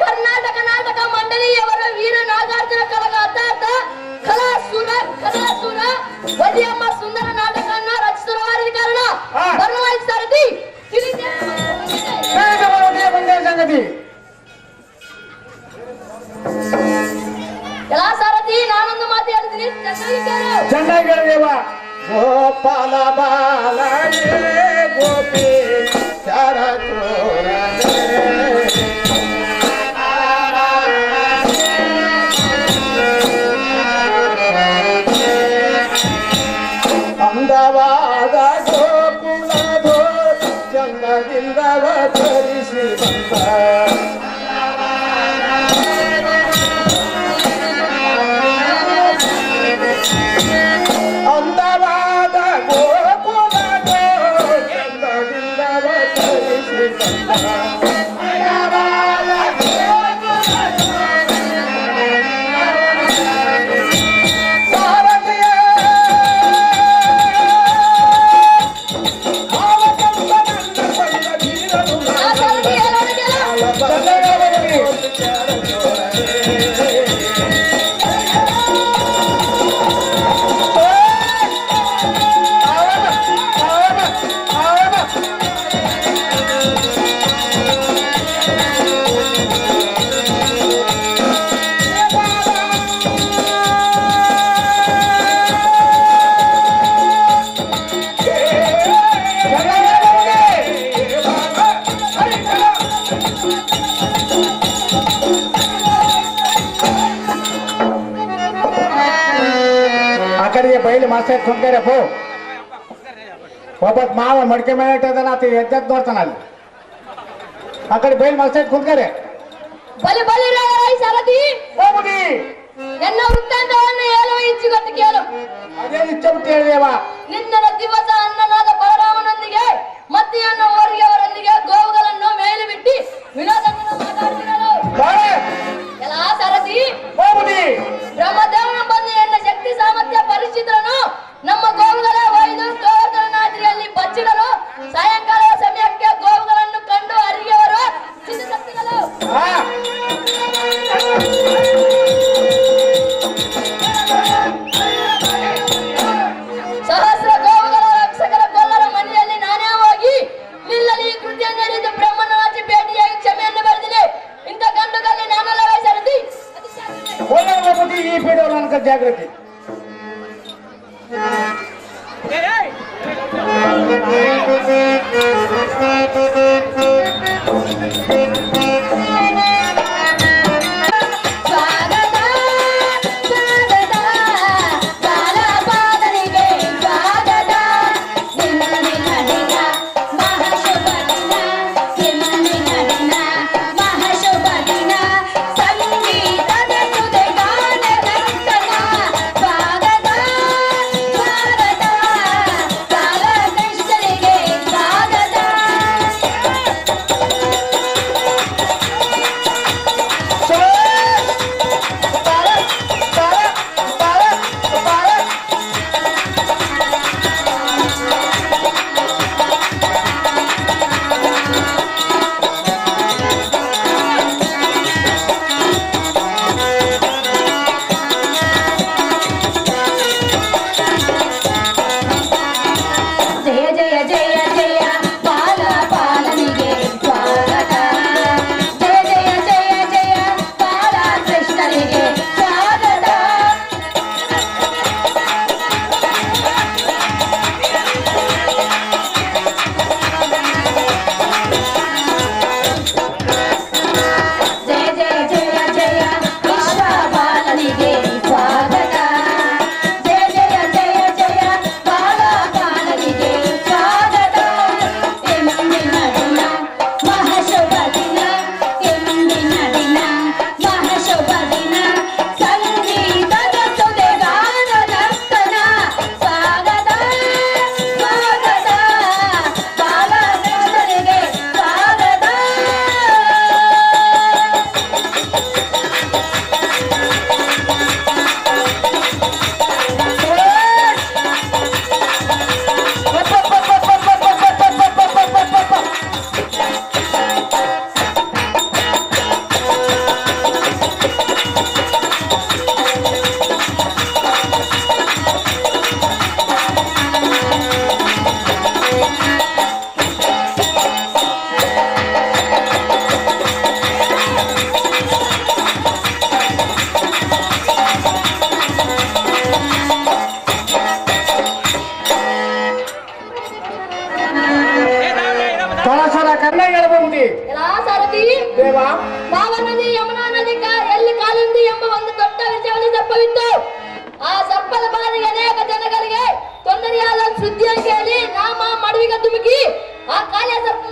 ಕರ್ನಾಟಕ ನಾಟಕ ಮಂಡಳಿಯವರ ವೀರ ನಾಗಾರ್ಜುನ ಕಲಾಗಾತಾರ್ಥ ಕಲಾಸುರ ವದಿಯಮ್ಮ ಸುಂದರ ನಾಟಕವನ್ನು ರಚಿಸಿರುವ ಕಾರಣ ಬರವಾಯಿತು ಸಾರಥಿ ಸಂಗತಿ ಎಲ್ಲ ಸಾರಥಿ ನಾನೊಂದು ಮಾತು ಹೇಳ್ತೀನಿ ಚೆನ್ನಾಗಿ ಕೇಳು. ಗೋಪಾಲ ಬಾಲ ಗೋಪಿ ಅಂದದಿಂದ ಅವತರಿಸಿ ಬಂದ ಅಂದವಾದ ಗೋಕುಲದ ಅಂದದಿಂದ ಅವತರಿಸಿ ಬಂದ ಬಯಲು ಮಾಸ್ಟರ್ ಕುಂತ್ಕರಪ್ಪ ಒಬ್ಬ ಮಾವ ಮಡಿಕೆ ಮೇಲೆ ಇಟ್ಟದಲ್ಲ ಆತ ಎದ್ದದ್ ನೋಡ್ತಾನ ಅಲ್ಲಿ ಆ ಕಡೆ ಬಯಲು ಮಾಸ್ಟರ್ ಕುಂತ್ಕರೆ ಬಲಿ ಬಲಿ ಸಾರಥಿ ಹೋಗುದಿ ನನ್ನ ವೃತ್ತಾಂತವನ್ನು ಹೇಳುವ ಇಚ್ಛೆಗೊತ್ತು ಕೇಳು. ಅದೇ ಇಚ್ಛೆ ಬಿಟ್ಟು ಹೇಳಿದೇವ. ನಿನ್ನ ದಿವಸ ಅನ್ನನಾದ ಬಲರಾಮನೊಂದಿಗೆ ಮತ್ತಿಯನ್ನ ಓರಿಗೆ ಅವರೊಂದಿಗೆ ಗೋವುಗಳನ್ನು ಮೇಲೆ ಬಿಟ್ಟು ವಿನೋದವನ್ನು ಮಾತಾಡ್ತಿರಲು ಎಲ್ಲ ಸಾರಥಿ ಹೋಗುದಿ ಬ್ರಹ್ಮದೇವನ ಬಂದು ಎನ್ನ ಶಕ್ತಿ ಸಾಮರ್ಥ್ಯ ಪರಿಚಿತರನು ನಮ್ಮ ಗೋವುಗಳ ಒಯ್ದು ಗೋವರ್ಧನನಾದ್ರಿಯಲ್ಲಿ ಬಚ್ಚಿಡಲು ಸಾಯಂಕಾಲದ ಸಮಯಕ್ಕೆ ಗೋವುಗಳನ್ನು ಕಂಡು ಅರಿಗೆವರು ಸಿದ್ಧಶಕ್ತಿಗಳು ಸಹಸ್ರ ಗೋವುಗಳ ರಕ್ಷಕರ ಕೊಲ್ಲರ ಮನೆಯಲ್ಲಿ ನಾನೇ ಹೋಗಿ ನಿಲ್ಲಲಿ ಈ ಕೃತಿಯನ್ನು ಎರಿದು ಬ್ರಹ್ಮನಾಚಿ ಭೇಟಿಯಾಗಿ ಕ್ಷಮೆಯನ್ನು ಬರೆದಿದೆ. ಇಂಥ ಗಂಡುಗಳಲ್ಲಿ ನಾನೆಲ್ಲ ವಯಸ್ಸರದಿ ಈ ಪೀಡೆ ನನಗೆ ಜಾಗೃತಿ ದೇವ ಭಾವ ನದಿ ಯಮುನಾ ನದಿ ಎಲ್ಲಿ ಕಾಲಿಂದಿ ಎಂಬ ಒಂದು ದೊಡ್ಡ ವಿಷಯವನ್ನು ಸರ್ಪವಿತ್ತು. ಆ ಸರ್ಪದ ಬಾರಿಗೆ ಅನೇಕ ಜನಗಳಿಗೆ ತೊಂದರೆಯಾದ ಸುದ್ದಿಯನ್ನು ಕೇಳಿ ನಾಮ ಮಡುವಿಗೆ ಧುಮುಕಿ ಆ ಕಾಲಿಯ ಸರ್ಪ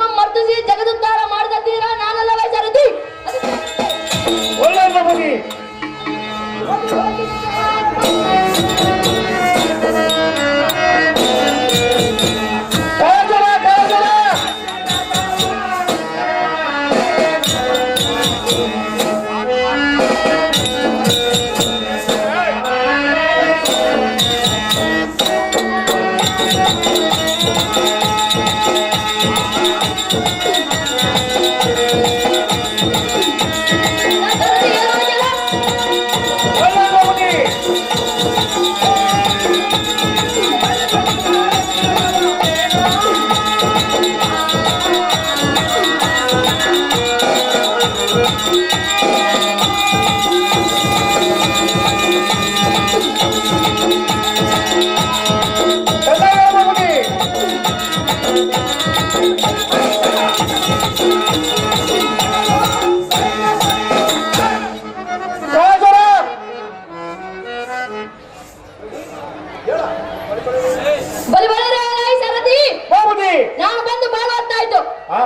ಬಲಿ ಬಲಿ ಸರದಿ ಬಾಬುಜಿ ನಾನು ಬಂದು ಬಹಳ ಹೊತ್ತಾಯ್ತು.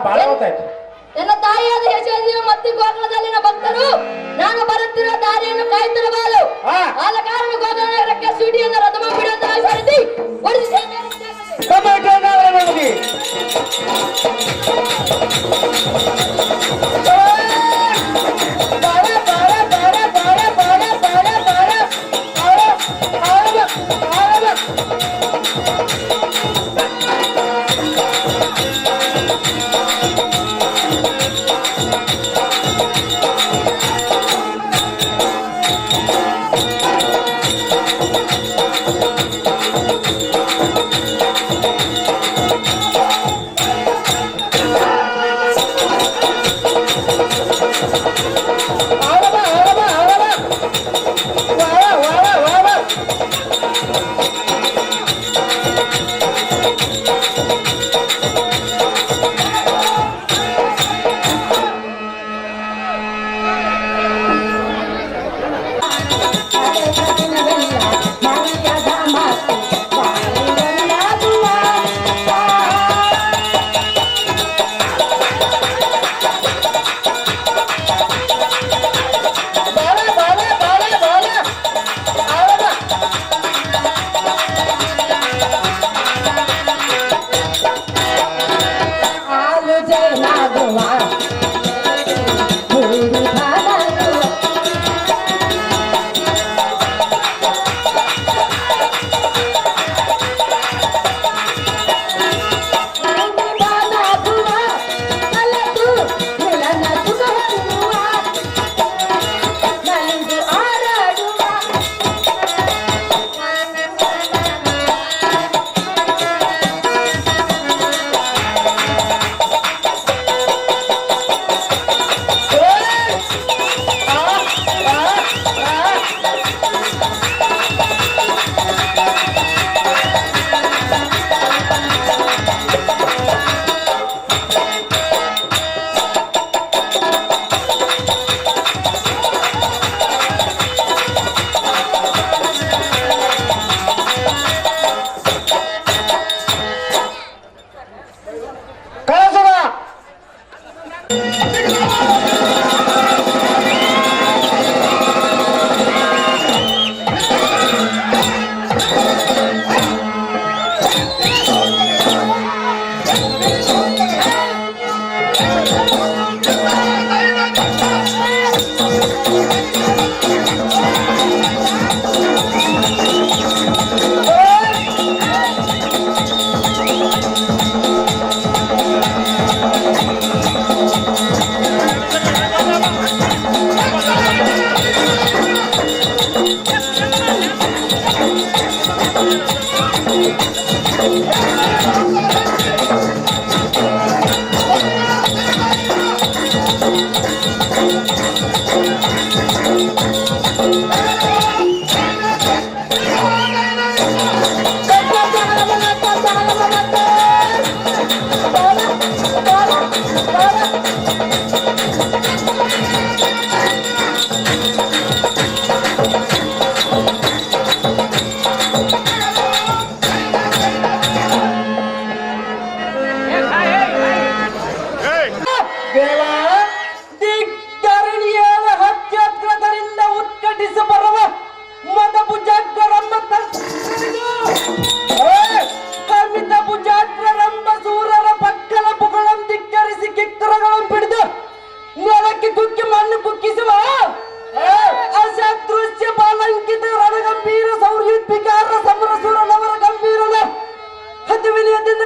ಬಹಳ ಹೊತ್ತಾಯ್ತು. ನನ್ನ ತಾಯಿಯಾದ ಯಶೋಧೆಯು ಮತ್ತು ಗೋಕುಲದಲ್ಲಿನ ಭಕ್ತರು ನಾನು ಬರುತ್ತಿರುವ ದಾರಿಯನ್ನು ಕಾಯುತ್ತಿರಬಾರದು. ಆದ ಕಾರಣ ಗೋಕುಲನಗರಕ್ಕೆ ಸೂಟಿಯನ್ನು ರಥ ಮಾಡಿಬಿಡುವಂತ ಸರದಿ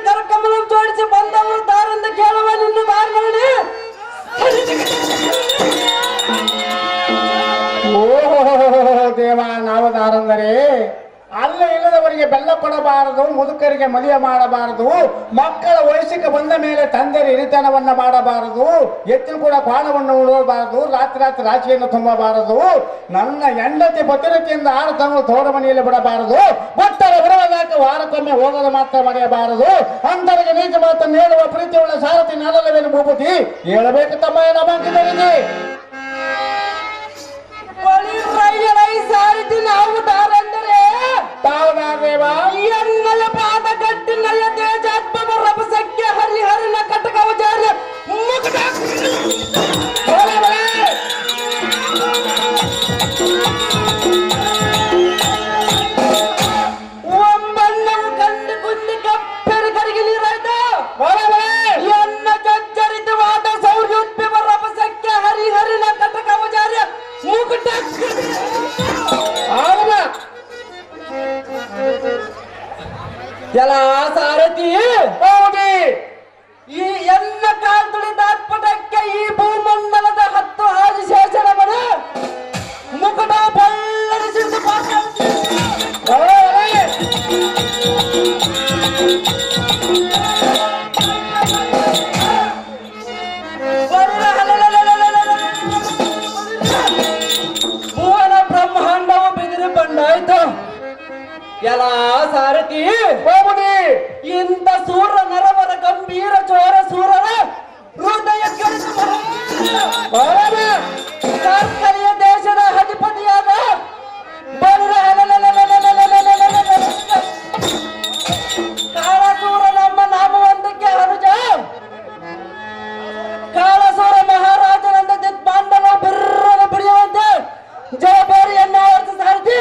ಕರಕಮಲ ಜೋಡಿಸಿ ಬಂದವರು ದಾರಿಂದ ಕೇಳುವ ಕೊಡಬಾರದು, ಮುದುಕರಿಗೆ ಮದುವೆ ಮಾಡಬಾರದು, ಮಕ್ಕಳ ವಯಸ್ಸಿಗೆ ಬಂದ ಮೇಲೆ ತಂದೆಯ ಹಿರಿತನವನ್ನ ಮಾಡಬಾರದು, ಎತ್ತಿನ ಕೂಡ ಕ್ವಾಣವನ್ನು ಉಳಬಾರದು, ರಾತ್ರಿ ರಾತ್ರಿ ರಾಶಿಯನ್ನು ತುಂಬಬಾರದು, ನನ್ನ ಹೆಂಡತಿ ಭದ್ರತೆಯಿಂದ 6 ತಿಂಗಳು ತೋರ ಮನೆಯಲ್ಲಿ ಬಿಡಬಾರದು, ಭಕ್ತರ ವಿರವದಾಕ ವಾರಕ್ಕೊಮ್ಮೆ ಹೋಗಲು ಮಾತ್ರ ಮರೆಯಬಾರದು, ಅಂತರಿಗೆ ನೀತಿ ಮಾತನ್ನು ಹೇಳುವ ಪ್ರೀತಿಯುಳ್ಳ ಸಾರಥಿ ನಾನಲ್ಲವೇನು ಭೂಪತಿ ಹೇಳಬೇಕು ತಮ್ಮ ನಮಗೆ ಸಾರಿತಿ ನಾವು ತಾರೆಂದರೆ ತಾವದೇವಾ ಎನ್ನಯ ಪಾದ ಗಟ್ಟಿನಯ ತೇಜಾತ್ಮ ರಭಸಕ್ಕೆ ಹರಿಹರಿನ ಕಟಕವಚಾರ್ಯ ಮುಕುಟ ಒಂಬಣ್ಣವು ಕಂಡು ಕುಂದಿ ಕಪ್ಪೆರಿ ಕರಿಗೆ ನೀರಾಯ್ತ ಎನ್ನ ಜಜ್ಜರಿತವಾದ ಸೌರ್ಯೋತ್ಪಿವ ರಭಸಕ್ಕೆ ಹರಿಹರಿನ ಕಟಕವಚಾರ್ಯ ಮುಕುಟ ಎಲ್ಲ ಸಾರಥಿ ಹೌದಿ ಈ ಎಲ್ಲ ಕಾಲ್ತುಳಿದಾತ್ಪಟಕ್ಕೆ ಈ ಭೂಮಂಡಲದ 10 ಆದಿಶೇಷರವನ ಮುಕುಟ ಬಳ್ಳರಿಸಿದ್ದು ಭುವನ ಬ್ರಹ್ಮಾಂಡವು ಬಿದಿರು ಬಂಡಾಯ್ತು ಎಲ್ಲ ಸಾರಥಿ ಹೌದಿ ಇಂಥ ಸೂರ ನರವರ ಗಂಭೀರ ಚೋರ ಸೂರರ ಹೃದಯ ಕಾರ್ಕರಿಯ ದೇಶದ ಅಧಿಪತಿಯಾದ ಕಾಳಸೂರ ನಮ್ಮ ನಾಮವಂತಕ್ಕೆ ಅನುಜ ಕಾಳಸೂರ ಮಹಾರಾಜನಂದ ದಿಗ್ಬಾಂಡವ ಬಿರ್ರನ ಬಿಡಿಯುವಂತೆ ಜವಾಬ್ದಾರಿಯನ್ನು ಹೊರತು ಸಾರಥಿ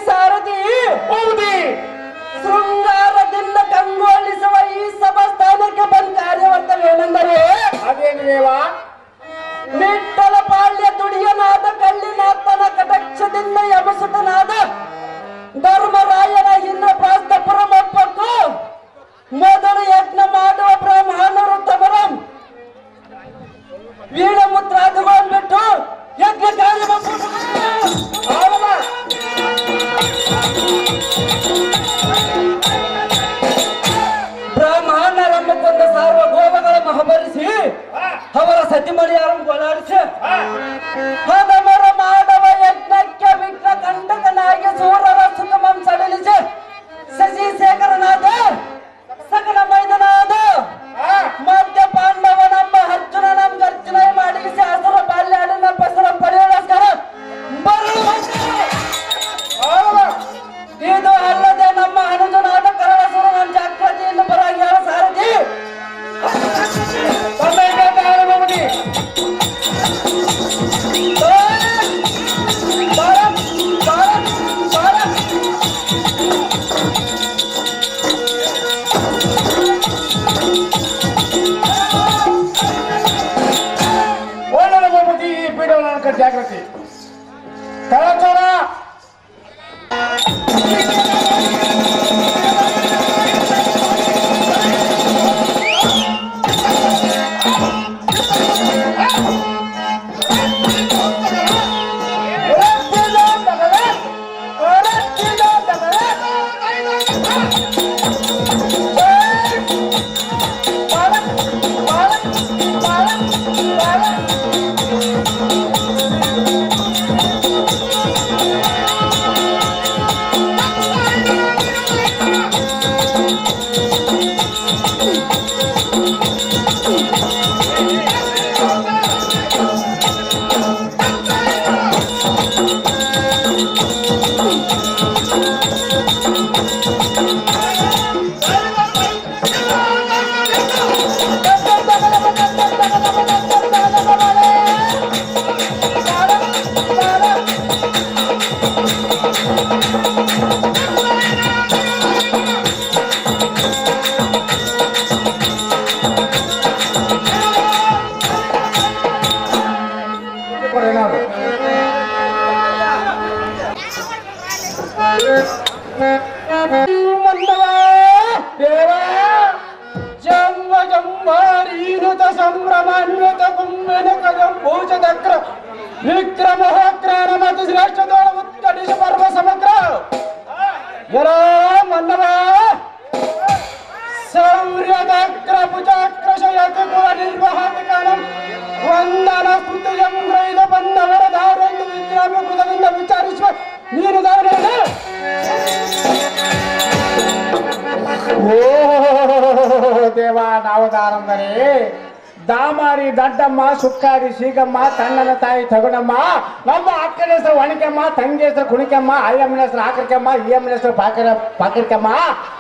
ಸಾರಥಿ ಶೃಂಗಾರದಿಂದ ಕಂಗೊಳಿಸುವ ಈ ಸಭಾಸ್ಥಾನಕ್ಕೆ ಬಂದ ಕಾರ್ಯವರ್ತವೇನೆಂದರೆ ಅದೇನು ದೇವಾ ನಿಟ್ಟಲ ಪಾಳ್ಯ ದುಡಿಯನಾದ ಕಳ್ಳಿನಾಥನ ಕಟಕ್ಷದಿಂದ ಯಮಸುತನಾದ ಧರ್ಮರಾಯನ ಇಂದ್ರಪ್ರಾಸ್ತ ಪರಮಪ್ಪಕ್ಕೂ ಮೊದಲು ಯಜ್ಞ ಮಾಡುವ ಬ್ರಾಹ್ಮಣರು ತಮರಂ ವೀರಮುದ್ರಾದಿಗೊಂಡ್ಬಿಟ್ಟು ಯಜ್ಞ ಕಾರ್ಯ ಬ್ರಾಹ್ಮಣರನ್ನು ಕೊಂದ ಸಾರ್ವಭೌಮಗಳನ್ನು ಹಬರಿಸಿ ಅವರ ಸತಿಮಣಿಯಾರನ್ನು ಗೋಳಾಡಿಸಿ ಹದಮರ ಮಾಡವ ಯಜ್ಞಕ್ಕೆ ವಿಘ್ನ ಕಂಟಕನಾಗಿ ಸೂರರ ಸುಖಮಂ ಸಡಿಲಿಸಿ ಶಶಿಶೇಖರನಾದ ಸಕಲ ಮೈದನಾದ ಮಧ್ಯ ಪಾಂಡವ ನಮ್ಮ ಅರ್ಜುನ ನಮ್ಮ ಗರ್ಜನ ಮಾಡಿಸಿ ಹಸುರ ಬಾಲ್ಯಾಡಿನ ಪಸರ ಪಡೆಯೋಸ್ಕರ ಇದು ಅಲ್ಲದೆ ನಮ್ಮ ಅನುಜನಾದ ಕರಳಸುರ ನಮ್ಮ ಜಾಗೃತಿಯಿಂದ ಪರಾಗಿ ಸಾರಥಿ ಜಾಗೃತಿ ಕಳಚೋರ ಹೇಳ್ಕೊಡಿ ನಾವು. ಜಂಬ ಜಂಬಾರೀನುತ ಸಂಭ್ರಮಾನ್ವಿತ ಕುಂಭನ ಕಜಂಭೂಷದಕ್ರ ವಿಕ್ರಮೋಕ್ರಾನ ಮತ್ತು ಶ್ರೇಷ್ಠದೋಳ ಉತ್ತಡಿಸ ಪರ್ವ ಸಮಗ್ರ ಯರ ಮನ್ನವ ಸೌರ್ಯದಕ್ರ ಭುಜಾಕ್ರಶಯತಿ ಕುಲ ನಿರ್ವಹಣಕಾಲಂ ವಂದನ ಸ್ತುತಿಯಂ ಗ್ರಹಿತ ಬಂದವರ ದಾರೆಂದು ವಿಕ್ರಮ ಕೃತದಿಂದ ವಿಚಾರಿಸುವ ನೀನು ದಾರೇನ ಓ ದೇವ ನಾವು ದಾರಂದರೆ ದಾಮಾರಿ ದಡ್ಡಮ್ಮ ಸುಕ್ಕಾರಿ ಸೀಗಮ್ಮ ತಣ್ಣನ ತಾಯಿ ತಗುಣಮ್ಮ ನಮ್ಮ ಅಕ್ಕನ ಹೆಸರು ಒಣಕೆಮ್ಮ ತಂಗಿ ಹೆಸರು ಕುಣಿಕೆಮ್ಮ ಅಯ್ಯಮ್ಮನ ಹೆಸರು ಆಕರ್ಕೆಮ್ಮ ಈಯಮ್ಮನ ಹೆಸರು ಪಾಕರ್ಕೆಮ್ಮ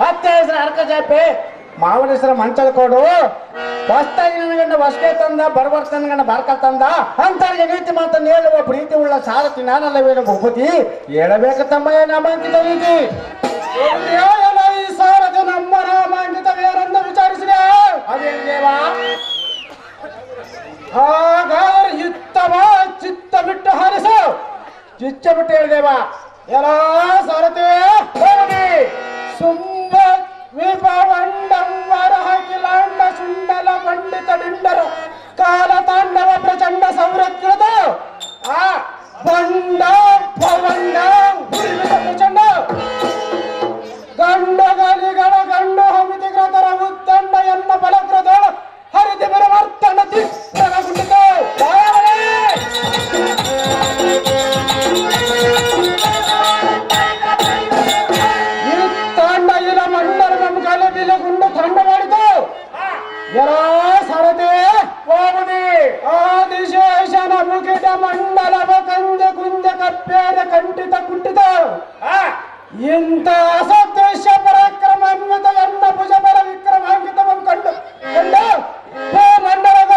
ಅತ್ತೆ ಹೆಸರು ಅರ್ಕಜಾಪೆ ಮಾವನ ಹೆಸರು ಮಂಚಲ್ಕೋಡು ಹೊಸ್ತಾಗಿ ನನಗಂಡ ಹೊಸಕೆ ತಂದ ಬರ್ಬರ್ತನಗಂಡ ಬರ್ಕಲ್ ತಂದ ಅಂತವ್ರಿಗೆ ನೀತಿ ಮಾತನ್ನು ಹೇಳುವ ಪ್ರೀತಿ ಉಳ್ಳ ಸಾರಥಿ ನಾನಲ್ಲವೇನು ಭೂಪತಿ ಹೇಳಬೇಕು ತಮ್ಮಯ್ಯ ನಾಮಾಂಕಿತ ನೀತಿ ಈ ಸಾರಥಿ ನಮ್ಮ ನಾಮಾಂಕಿತವೇನೆಂದು ವಿಚಾರಿಸಿದೆ ಅದೇನು ದೇವಾ ಹಾಗಾದ್ರೆ ಯುತ್ತವ ಚಿತ್ತ ಬಿಟ್ಟು ಹಾರಿಸು ಚಿಚ್ಚ ಬಿಟ್ಟು ಹೇಳಿದೇವ ಎಲ್ಲ ಸಾರಥಿ ಸುಂಬ ವಿಭವಂಡಂಬರ ಹಾಕಿಲಾಂಡ ಸುಂಡಲ ಪಂಡಿತ ಡಿಂಡರ ಕಾಲ ತಾಂಡವ ಪ್ರಚಂಡ ಸೌರಕೃತ ಆ ಬಂಡ ಭವಂಡ ಪ್ರಚಂಡ ಗಂಡಗಲಿಗಳ ಗಂಡು ಹಮಿತಿಗ್ರತರ ಉತ್ತಂಡ ಎನ್ನ ಬಲಕೃತೋಳ ಹರಿತಿ ಪರಿವರ್ತನ ತಿಟ್ಟಗುಂಡಿತು ತಂಡ ಇಲ ಮಂಡರ ನಮ್ಮ ಕಲೆ ಬಿಲಗುಂಡು ತಂಡ ಮಾಡಿತು ಎಲ್ಲ ಸಾರಥಿ ಹೋಗುದಿ ಆದಿಶೇಷನ ಮುಗಿಟ ಮಂಡಲವ ಕಂದೆ ಕುಂದೆ ಕಪ್ಪೇದ ಕಂಠಿತ ಕುಂಠಿತ ಇಂಥ ಅಸದೃಶ್ಯ ಪರಾಕ್ರಮ ಅನ್ವಿತ ಎನ್ನ ಭುಜಬಲ ವಿಕ್ರಮಾಂಕಿತವನ್ನು ಕಂಡು ಮಂಡಲದ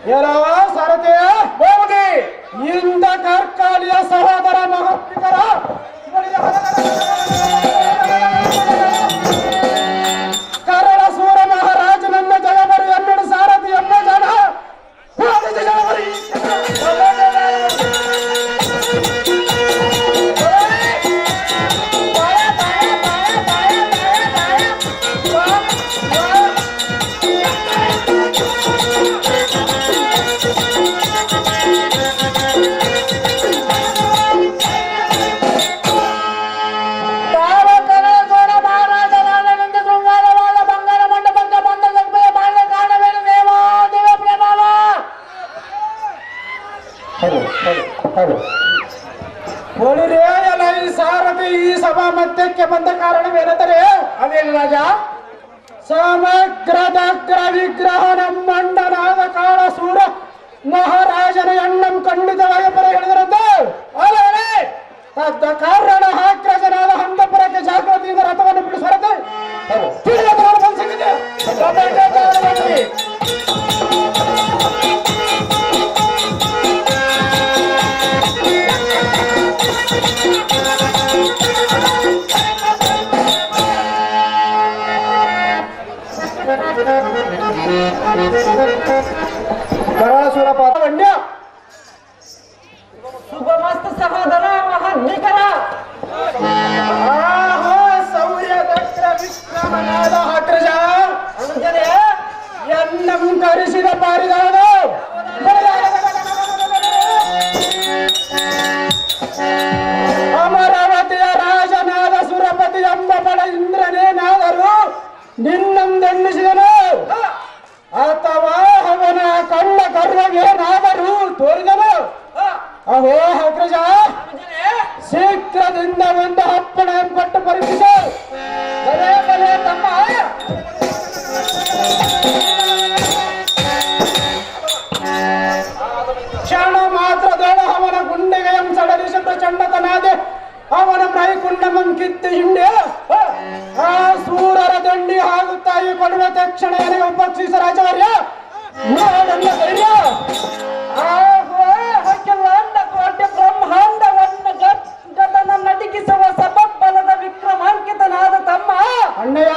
ಎಲ್ಲ ಸಾರಥಿಯ ಹೋಗುದಿ ಇಂಥ ಕಾರ್ಕಾಲಿಯ ಸಹೋದರ ಮಹಾತ್ಮಿಕರ ಕರಳ ಸೂರ ಮಹಾರಾಜನನ್ನ ಜಯಬರಿ ಎನ್ನಡ ಸಾರಥಿ ಎಂಬ ಜನ ಜಯಬರಿ ಹೋಳಿರೇ ಎಲ್ಲ ಈ ಸಾರಥಿ ಈ ಸಭಾ ಮಧ್ಯಕ್ಕೆ ಬಂದ ಕಾರಣವೇನೆಂದರೆ ಅದೇನು ರಾಜ ಸಮಗ್ರದಗ್ರ ವಿಗ್ರಹ ನಮ್ಮಣ್ಣನಾದ ಕಾಳ ಸೂರ ಮಹಾರಾಜನ ಎಣ್ಣಂ ಖಂಡಿತವಾಗಿ ಪರ ಹೇಳಿದರಂತೆ ತದ್ದ ಕಾರಣ ಹಾಕ್ರಜನಾದ ಹಂತಪುರಕ್ಕೆ ಜಾಗೃತಿಯಿಂದ ರಥವನ್ನು ಬಿಡಿಸರತೆ ಕರಾಸುರ ಪಾತ್ರವನ್ಯ ಶುಭಮಸ್ತ ಸಹೋದರ ಮಹಾನ್ನಿಕರ ಸೌರ್ಯ ದಕ್ಷ ವಿಕ್ರಮನಾದ ಹಾಕ್ರಜ ಅನುಜನೇ ಎನ್ನಂ ಕರೆಸಿದ ಪಾರಿದಾದ ಅಮರಾವತಿಯ ರಾಜನಾದ ಸುರಪತಿ ಎಂಬ ಬಡ ಇಂದ್ರನೇನಾದರೂ ನಿನ್ನಂದೆನ್ನಿಸಿದನು ಅಥವಾ ಅವನ ಕಣ್ಣ ಕರ್ವಗೇನಾದರೂ ತೋರಿದನು ಅಹೋ ಅಗ್ರಜ ಶೀಘ್ರದಿಂದ ಒಂದು ಅಪ್ಪಣೆ ಕೊಟ್ಟು ಪರೀಕ್ಷಿಸು ತಮ್ಮ ಕ್ಷಣ ಮಾತ್ರದೊಳ ಅವನ ಗುಂಡೆಗೆ ಸಡಲಿಸಿ ಪ್ರಚಂಡತನಾದೆ ಅವನ ಮೈಕುಂಡಮಂ ಕಿತ್ತು ಹಿಂಡೆ ಆ ಸೂರರ ದಂಡಿ ಹಾಗೂ ತಾಯಿ ಕೊಡುವ ತಕ್ಷಣ ನನಗೆ ಉಪಕ್ಷಿಸ ರಾಜವರ್ಯ ನೋಡನ್ನ ಧೈರ್ಯ ಹಕ್ಕಿಲಾಂಡ ಕೋಟೆ ಬ್ರಹ್ಮಾಂಡವನ್ನು ಗದ್ದಲನ ನಟಿಗಿಸುವ ಸಬಬ್ಬಲದ ವಿಕ್ರಮಾಂಕಿತನಾದ ತಮ್ಮ ಅಣ್ಣಯ್ಯ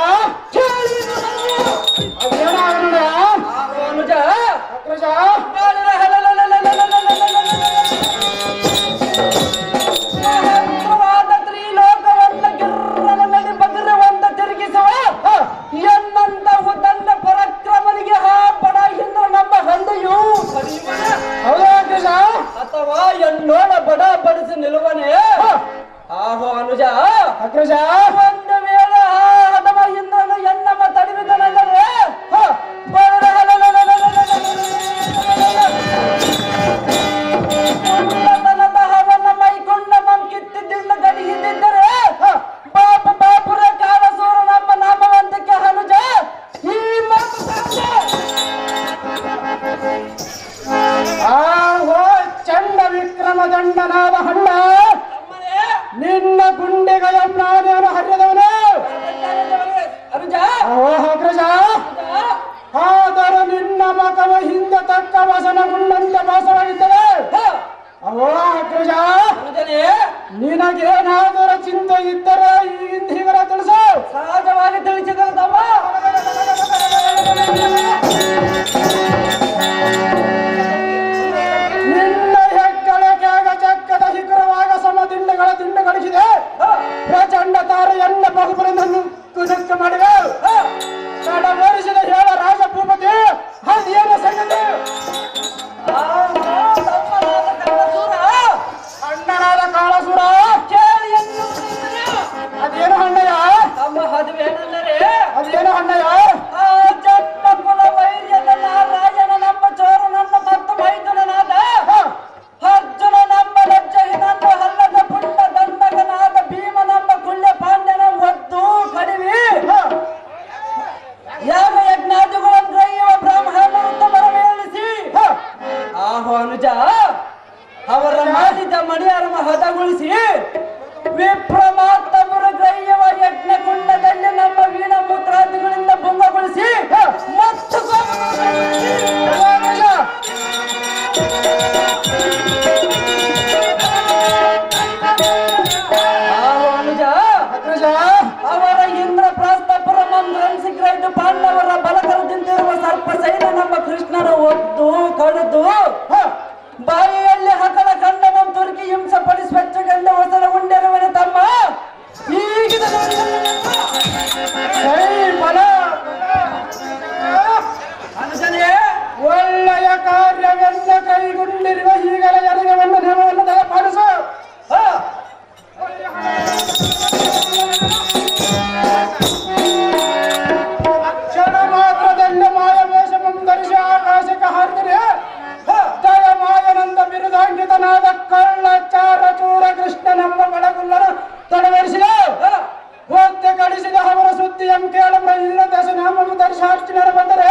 ಮಾಡಿಸಿದ ಅವರ ಸುದ್ದಿಯಂ ಕೇಳಬ್ರ ಇಲ್ಲ ದಶ ನಾಮನು ದರ್ಶಾರ್ಚನೆ ಬಂದರೆ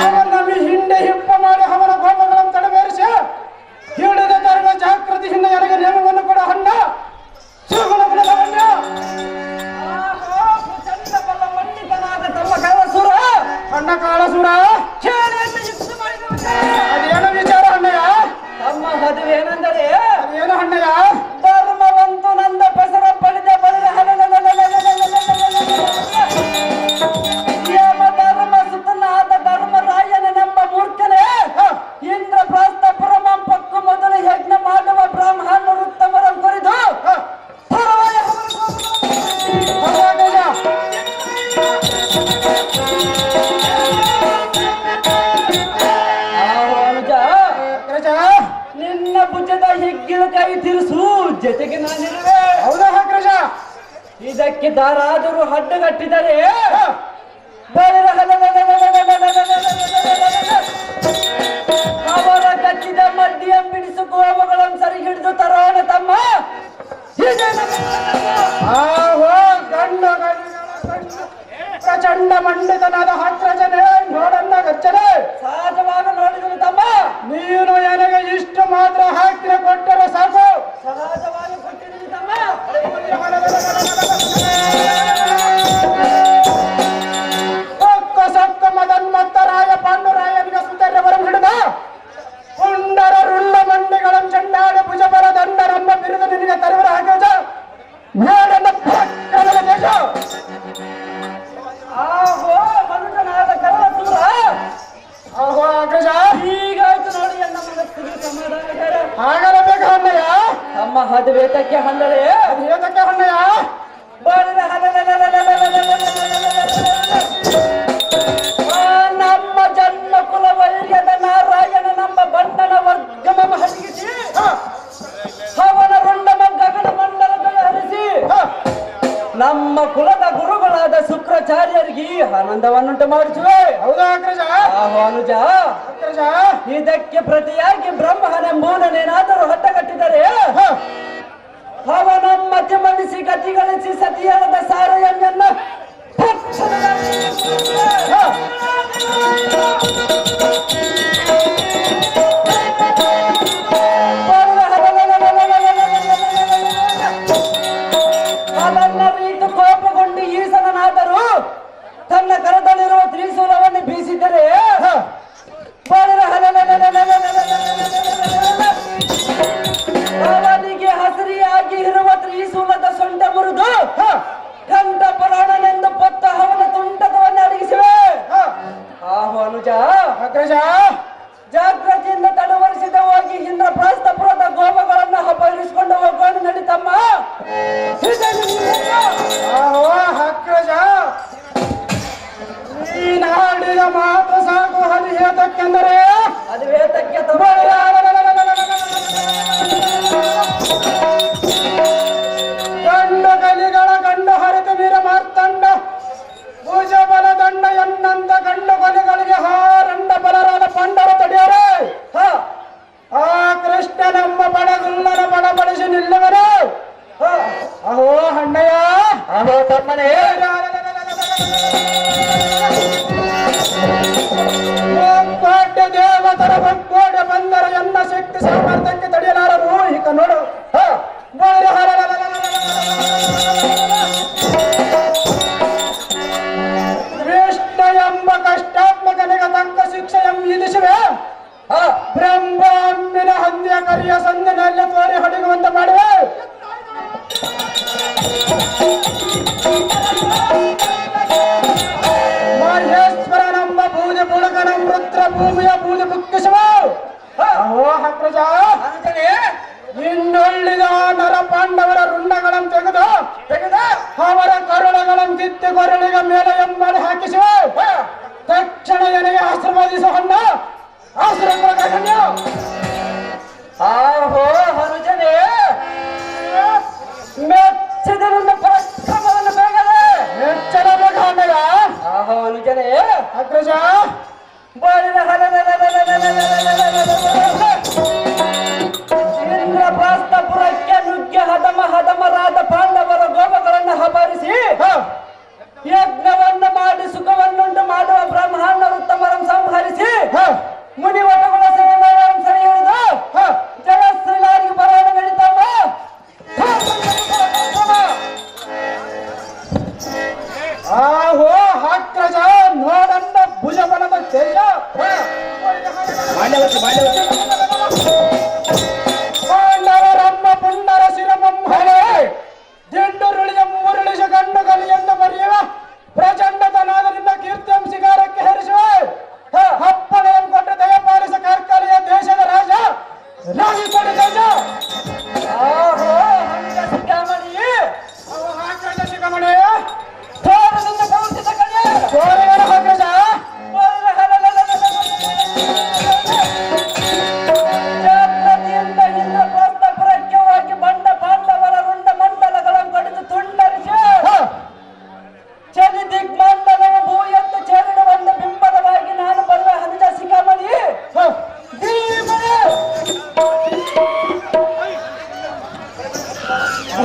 ಅವನ ಹಿಂದೆ ಹಿಪ್ಪ ಮಾಡಿ ಅವರ ಗೋಪಗಳನ್ನು ತಡಬೇರಿಸಿ ಹಿಡಿದ ತರುವ ಜಾಗೃತಿಯಿಂದ ನನಗೆ ನೇಮವನ್ನು ಕೊಡ ಹಣ್ಣ ತಮ್ಮ ಕಾಳಸುರ ಅಣ್ಣ ಕಾಳಸುರ ಅದೇನು ವಿಚಾರ ಅಣ್ಣಯ್ಯ ತಮ್ಮ ಮದುವೆ ಏನೆಂದರೆ ಅದೇನು ಅಣ್ಣಯ್ಯ ಧರ್ಮವಂತು ನಂದ ಪಸರ ಪಡೆದ ಬಳಿದ ಯಮ ಧರ್ಮ ಸುತನಾದ ಧರ್ಮರಾಯನೆಂಬ ಮೂರ್ಖನೇ ಇಂದ್ರಪ್ರಸ್ಥ ಪುರಮಂ ಪಕ್ಕು ಮೊದಲು ಯಜ್ಞ ಮಾಡುವ ಬ್ರಾಹ್ಮಣರು ತಮರಂ ಕುರಿದು ನಿನ್ನ ಭುಜದ ಹೆಗ್ಗಿನ ಕೈ ತಿರುಸು ಜೊತೆಗೆ ನಾನಿರುವೆ. ಹೌದಾ ಅಗ್ರಜ ಇದಕ್ಕೆ ದಾರಾದರೂ ಅಡ್ಡಗಟ್ಟಿದರೆ ಅವರ ಕಚ್ಚಿದ ಮಡ್ಡಿಯ ಬಿಡಿಸು ಗೋವುಗಳನ್ನು ಸರಿ ಹಿಡಿದು ತರೋಣ ತಮ್ಮ. ಆಹೋ ಗಂಡ ಪ್ರಚಂಡ ಮಂಡಿತನಾದ ಅಗ್ರಜನೇ ನೋಡನ್ನ ಗಚ್ಚನೆ ಸಹಜವಾಗ ನೋಡಿದನು ತಮ್ಮ. ನೀನು ನನಗೆ ಇಷ್ಟು ಮಾತ್ರ ಹಾಕಿರ ಕೊಟ್ಟರೆ ಸಾಕು. ಸಹಜವಾಗಿ ಕೊಟ್ಟಿದ್ದೀನಿ ತಮ್ಮ. ಸೊಕ್ಕ ಮದನ್ಮತ್ತರಾಯ ಪಾಂಡುರಾಯನಿಗೆ ಸುಂದರ್ಯವರ ಹಿಡಿದ ಪುಂಡರ ರುಳ್ಳ ಮಂಡಿಗಳ ಚಂಡಾಡ ಭುಜಬರ ದಂಡ ನಮ್ಮ ಬಿರುದು ನಿನಗೆ ತರುವರ ಹಾಕಜ ಮೇಡನ್ನ ಪಕ್ಕದ ದೇಶ. ಆಹೋ ಮನುಜನಾದ ಕರವಸೂರ. ಆಹೋ ಅಗ್ರಜ ಹೀಗಾಯ್ತು ನೋಡಿ ನನ್ನ ಮನಸ್ಸಿಗೆ ಸಮಾಧಾನಕರ. ಆಗಲೇಬೇಕು ಅಣ್ಣಯ್ಯ. ತಮ್ಮ ಮದುವೆತಕ್ಕೆ ಹಂದರೆ ಅದು ಹೇದಕ್ಕೆ ಅಣ್ಣಯ್ಯ? ನಮ್ಮ ಜನ್ಮ ಕುಲ ವೈರ್ಯದ ನಾರಾಯಣ ನಮ್ಮ ಬಣ್ಣನ ವರ್ಗಮ ಹರಿಗಿಸಿ ಅವನ ರುಂಡಮ ಗಗನ ಮಂಡಲದಲ್ಲಿ ಹರಿಸಿ ನಮ್ಮ ಕುಲದ ಗುರುಗಳಾದ ಶುಕ್ರಾಚಾರ್ಯರಿಗೆ ಆನಂದವನ್ನುಂಟು ಮಾಡಿಸುವೆ. ಹೌದಾ ಅಗ್ರಜ? ಅನುಜ ಅಗ್ರಜ ಇದಕ್ಕೆ ಪ್ರತಿಯಾಗಿ ಬ್ರಹ್ಮನೆಂಬೂನೇನಾದರೂ ಹಟ್ಟಗಟ್ಟಿದರೆ ಅವನ ಮತಿ ಮನಿಸಿ ಗತಿ ಗಳಿಸಿ ಸತಿಯಾದ ಸಾರಯನ್ನ ಅದನ್ನ ರೀತು ಕೋಪಗೊಂಡು ಈಸನಾದರೂ ತನ್ನ ಕರದಲ್ಲಿರುವ ತ್ರಿಶೂಲವನ್ನು ಬೀಸಿದರೆ ಅವನಿಗೆ ಹಸಿರಿಯಾಗಿ ಇರುವ ತ್ರಿಶೂಲದ ಸೊಂಟ ಮುರಿದು ಕಂಠ ಪುರಾಣನೆಂದು ಪೊತ್ತ ಅವನ ತುಂಟದವನ್ನು ಅಡಗಿಸಿವೆ. ಅನುಜ ಅಗ್ರಜ ಜಾಗೃತಿಯಿಂದ ತಡವರಿಸಿದ ಹೋಗಿ ಇಂದ್ರಪ್ರಸ್ಥಪುರದ ಗೋಪಗಳನ್ನು ಅಪಹರಿಸಿಕೊಂಡು ಹೋಗೋಣ ನಡೀತಮ್ಮ. ಆಹೋ ಅಗ್ರಜ ನೀನಾಡಿದ ಮಾತು ಸಾಕು. ಅದು ಹೇತಕ್ಕೆಂದರೆ ಅದು ವೇತಕ್ಕೆ ಗಂಡು ಗಲಿಗಳ ಗಂಡು ಹರಿತು ವೀರ ಮಾರ್ತಂಡ ಭುಜ ಬಲ ದಂಡ ಎನ್ನಂತ ಗಂಡು ಗಲಿಗಳಿಗೆ ಹಾರಂಡ ಬಲರಾದ ಪಂಡರ ತಡೆಯರೆ ಆ ಕೃಷ್ಣ ನಮ್ಮ ಬಡಗುಲ್ಲನ ಬಡಬಡಿಸಿ ನಿಲ್ಲುವರು. ಅಹೋ ಅಣ್ಣಯ್ಯ, ಅಹೋ ತಮ್ಮನೇ, ಕೋಟೆ ದೇವತರ ಕೋಟೆ ಬಂದರ ಎನ್ನ ಶಕ್ತಿ ಸಾಮರ್ಥ್ಯಕ್ಕೆ ತಡೆಯಲಾರರು. ಈಗ ನೋಡು ಕೃಷ್ಣ ಎಂಬ ಕಷ್ಟಾತ್ಮಕನಿಗೆ ತಕ್ಕ ಶಿಕ್ಷೆಯನ್ನು ವಿಧಿಸುವೆ. ಬ್ರಹ್ಮಾಂಬಿನ ಹಂದಿಯ ಕರಿಯ ಸಂದಿನಲ್ಲಿ ತೋರಿ ಹೊಡೆಯುವಂತೆ ಮಾಡುವೆ. ಮಹೇಶ್ವರನೆಂಬ ಬೂದಿ ಬುಡಕನ ವೃತ್ರ ಭೂಮಿಯ ಬೂದಿ ಬುಕ್ಕಿಸುವ. ಅಹೋ ಅಗ್ರಜ, ಇನ್ನೊಳ್ಳಿದ ನರ ಪಾಂಡವರ ರುಂಡಗಳನ್ನು ತೆಗೆದ ಅವರ ಕರುಳಗಳನ್ನು ಕಿತ್ತಿ ಕೊರಳಿಗ ಮೇಲೆ ಎಂಬಲ್ಲಿ ಹಾಕಿಸುವ. ತಕ್ಷಣ ನನಗೆ ಆಶೀರ್ವದಿಸುವ ಹಣ್ಣ ಆಶ್ರಮ. ಆಹೋ ಹನುಜನೇ,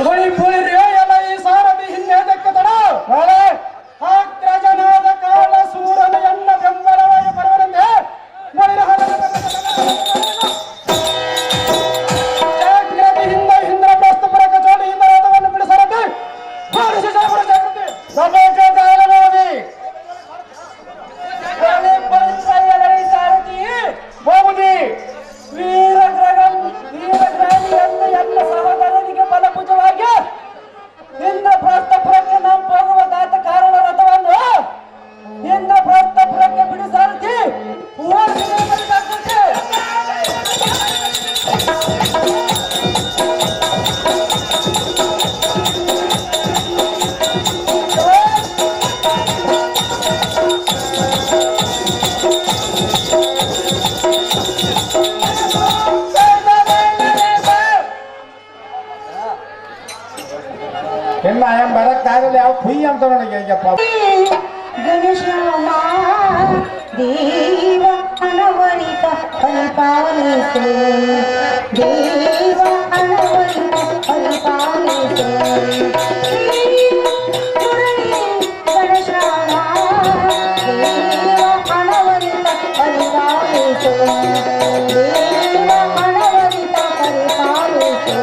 ಪುಳಿ ಪುಳಿ ರೇ ಎಲ್ಲ ಈ ಸಾರಥಿ ಹಿಂದೆ ತಡ ಅಗ್ರಜನಾದ ಕಾಲ ಸೂರನ ಎನ್ನ ಬೆಂಬಲವಾಗಿ ಬರುವಂತೆ ಜಾಗ್ರತೆ ಹಿಂದೆ ಹಿಂದ್ರ ಪ್ರಸ್ತುಪುರ ಕಚೋಟಿಯಿಂದ ರಥವನ್ನು ಬಿಡಿಸರದೆ ಭಾರಿಸಿ ಜಾಗೃತ ಜಾಗೃತಿ ಸಭೆಗೆ ಕಾಲವಾಗಿ ಸಾರಥಿ ಹೋಗುದಿ ವೀರಗ್ರಾಣಿಯನ್ನು ಎಲ್ಲ ಸಹೋದರನಿಗೆ ಬಲಭುಜವಾಗಿ ಇಂದ್ರಪ್ರಸ್ಥಪುರಕ್ಕೆ ನಾವು ಹೋಗುವ ದಾತ ಕಾರಣ ರಥವನ್ನು ಇಂದ್ರಪ್ರಸ್ಥಪುರಕ್ಕೆ ಬಿಡು ಸಾರಥಿ ಹೆಣ್ಣ ಎಂ ಬರಕ್ಕಾಗಲ್ಲ ಯಾವ ಹುಯ್ಯ ಅಂತ ನನಗೆ ಈಗಪ್ಪ ಗಣೇಶರಾಮ ದೇವ ಅನವರಿತ ಪರಿಪಾಲಿಸು ದೇವ ಅನವರಿತ ಪರಿಪಾಲಿಸು ಗಣೇಶರಾಮ ದೇವ ಅನವರಿತ ಪರಿಪಾಲಿಸು ದೇವ ಅನವರಿತ ಪರಿಪಾಲಿಸು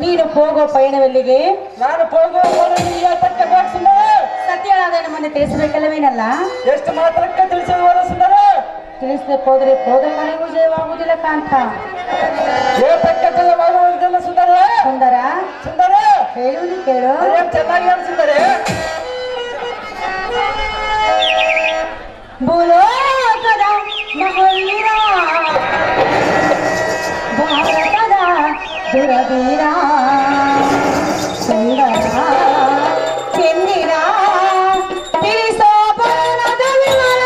ನೀನು ಹೋಗೋ ಪಯಣವೆಲ್ಲಿಗೆ? ನಾನು ಹೋಗುವ ಸತ್ಯಳಾದ ನಮ್ಮನ್ನು ತಿಳಿಸಬೇಕಲ್ಲವೇನಲ್ಲ? ಎಷ್ಟು ಮಾತ್ರಕ್ಕೆ ತಿಳಿಸುವ ಸುಂದರ ತಿಳಿಸಬೇಕು ಹೋದ್ರೆ ಹೋದ ಮನೆಗೂ ಜಯವಾಗುವುದಿಲ್ಲ ಕಾಂತ. ಏತಕ್ಕೆ ಜಯವಾಗುವುದಿಲ್ಲ ಸುಂದರ? ಸುಂದರ ಸುಂದರ ಹೇಳುವುದು ಕೇಳು. ಚೆನ್ನಾಗಿ ಸುಂದರ ಭೂಲೋಕದ ಮಹವೀರ ಭಾರತದ ದುರವೀರ ಸುಂದರ ಚೆನ್ನಿರ ತಿಳಿಸೋ ಬರಣದ ವಿವರ.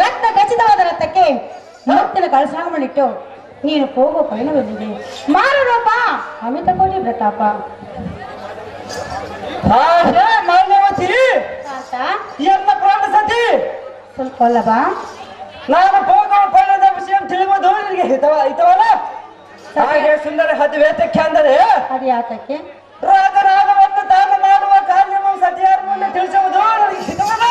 ರಕ್ತ ಖಚಿತವಾದ ರಕ್ತಕ್ಕೆ ಮುತ್ತಿನ ಕಳಸಾಮಣಿಟ್ಟು ನೀನು ಹೋಗೋ ಪಯಣವೆಲ್ಲಿದೆ? ಮಾರೂಪ ಅಮಿತ ಕೋಟಿ ಪ್ರತಾಪ. ಹಾಗೆ ಮಾಲ್ಯವತಿ ಕಾಂತ ಎಲ್ಲ ಪ್ರಾಣ ಸತಿ ಸ್ವಲ್ಪ ಅಲ್ಲವ ನಾನು ಹೋಗುವ ಪಳ್ಳದ ವಿಷಯ ತಿಳಿಯುವುದು ನಿನಗೆ ಹಿತವಲ್ಲ ಹಾಗೆ ಸುಂದರ ಹದಿವೇತಕ್ಕೆ ಅಂದರೆ ಅದು ಯಾತಕ್ಕೆ ರಾಗವನ್ನು ತಾನು ಮಾಡುವ ಕಾರ್ಯವನ್ನು ಸತಿಯಾರ ಮುಂದೆ ತಿಳಿಸುವುದು ನನಗೆ ಹಿತವಲ್ಲ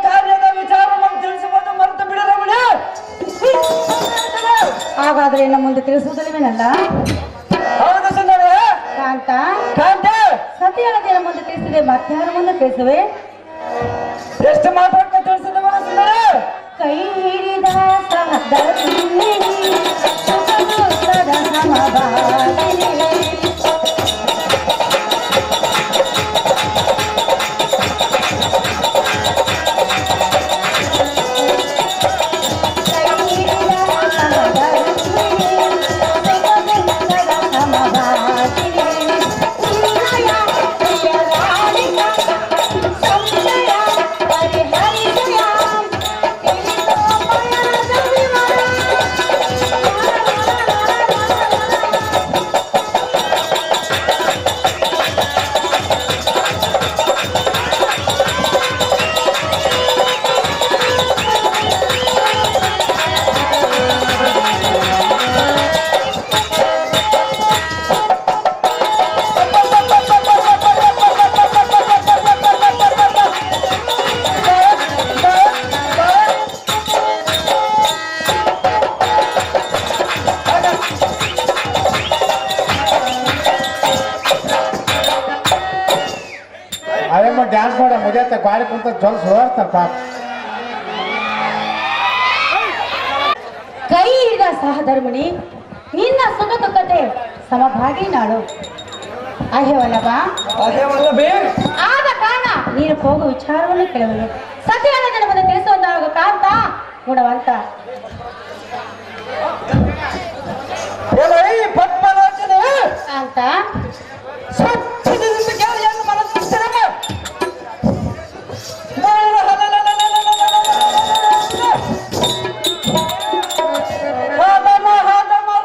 ಕಾರ್ಯದ ವಿಚಾರವನ್ನು ತಿಳಿಸುವುದು ಮರೆತು ಬಿಡರವಳೆ ಹಾಗಾದ್ರೆ ಇನ್ನು ಮುಂದೆ ತಿಳಿಸುವುದಿಲ್ಲವೇನಲ್ಲ ಹೌದು ಸುಂದರ ಕಾಂತ ಕಾಂತ ಸತಿಯಳದಿನ ಮುಂದೆ ತಿಳಿಸಿದೆ ಮತ್ತಾರ ಮುಂದೆ ತಿಳಿಸುವೆ ಎಷ್ಟು ಮಾತಾಡ್ತಾ ತಿಳಿಸಿದವನ ಸುಂದರ ಕೈ ಹಿಡಿದ ಸಹದರ್ಶಿನಿ ಸುಖ ದುಃಖದ ಸಮಭಾಗಿನಿ ಅದೇಮ್ಮ ಡ್ಯಾನ್ಸ್ ಮಾಡ ಮುಗಿಯತ್ತ ಗಾಡಿ ಕುಂತ ಜೊಲ್ ಸುಧಾರ್ತಾರ ಪಾಪ ಕೈ ಹಿಡಿದ ಸಹಧರ್ಮಿಣಿ ನಿನ್ನ ಸುಖ ದುಃಖತೆ ಸಮಭಾಗಿ ನಾಡು ಅಹ್ಯವಲ್ಲವ ಅದೇ ವಲ್ಲಭಿ ಆದ ಕಾರಣ ನೀನು ಹೋಗುವ ವಿಚಾರವನ್ನು ಕೇಳುವನು ಸತಿಯಾದ ಮುಂದೆ ತಿಳಿಸುವಂತಹ ಕಾಂತ ಗುಣವಂತ ಎಲೈ ಪದ್ಮನಾಭನೇ ಕಾಂತ ಸ್ವಚ್ಛದಿಂದ ಗಾಳಿಯನ್ನು ಮನಸ್ಸಿರಮ್ಮ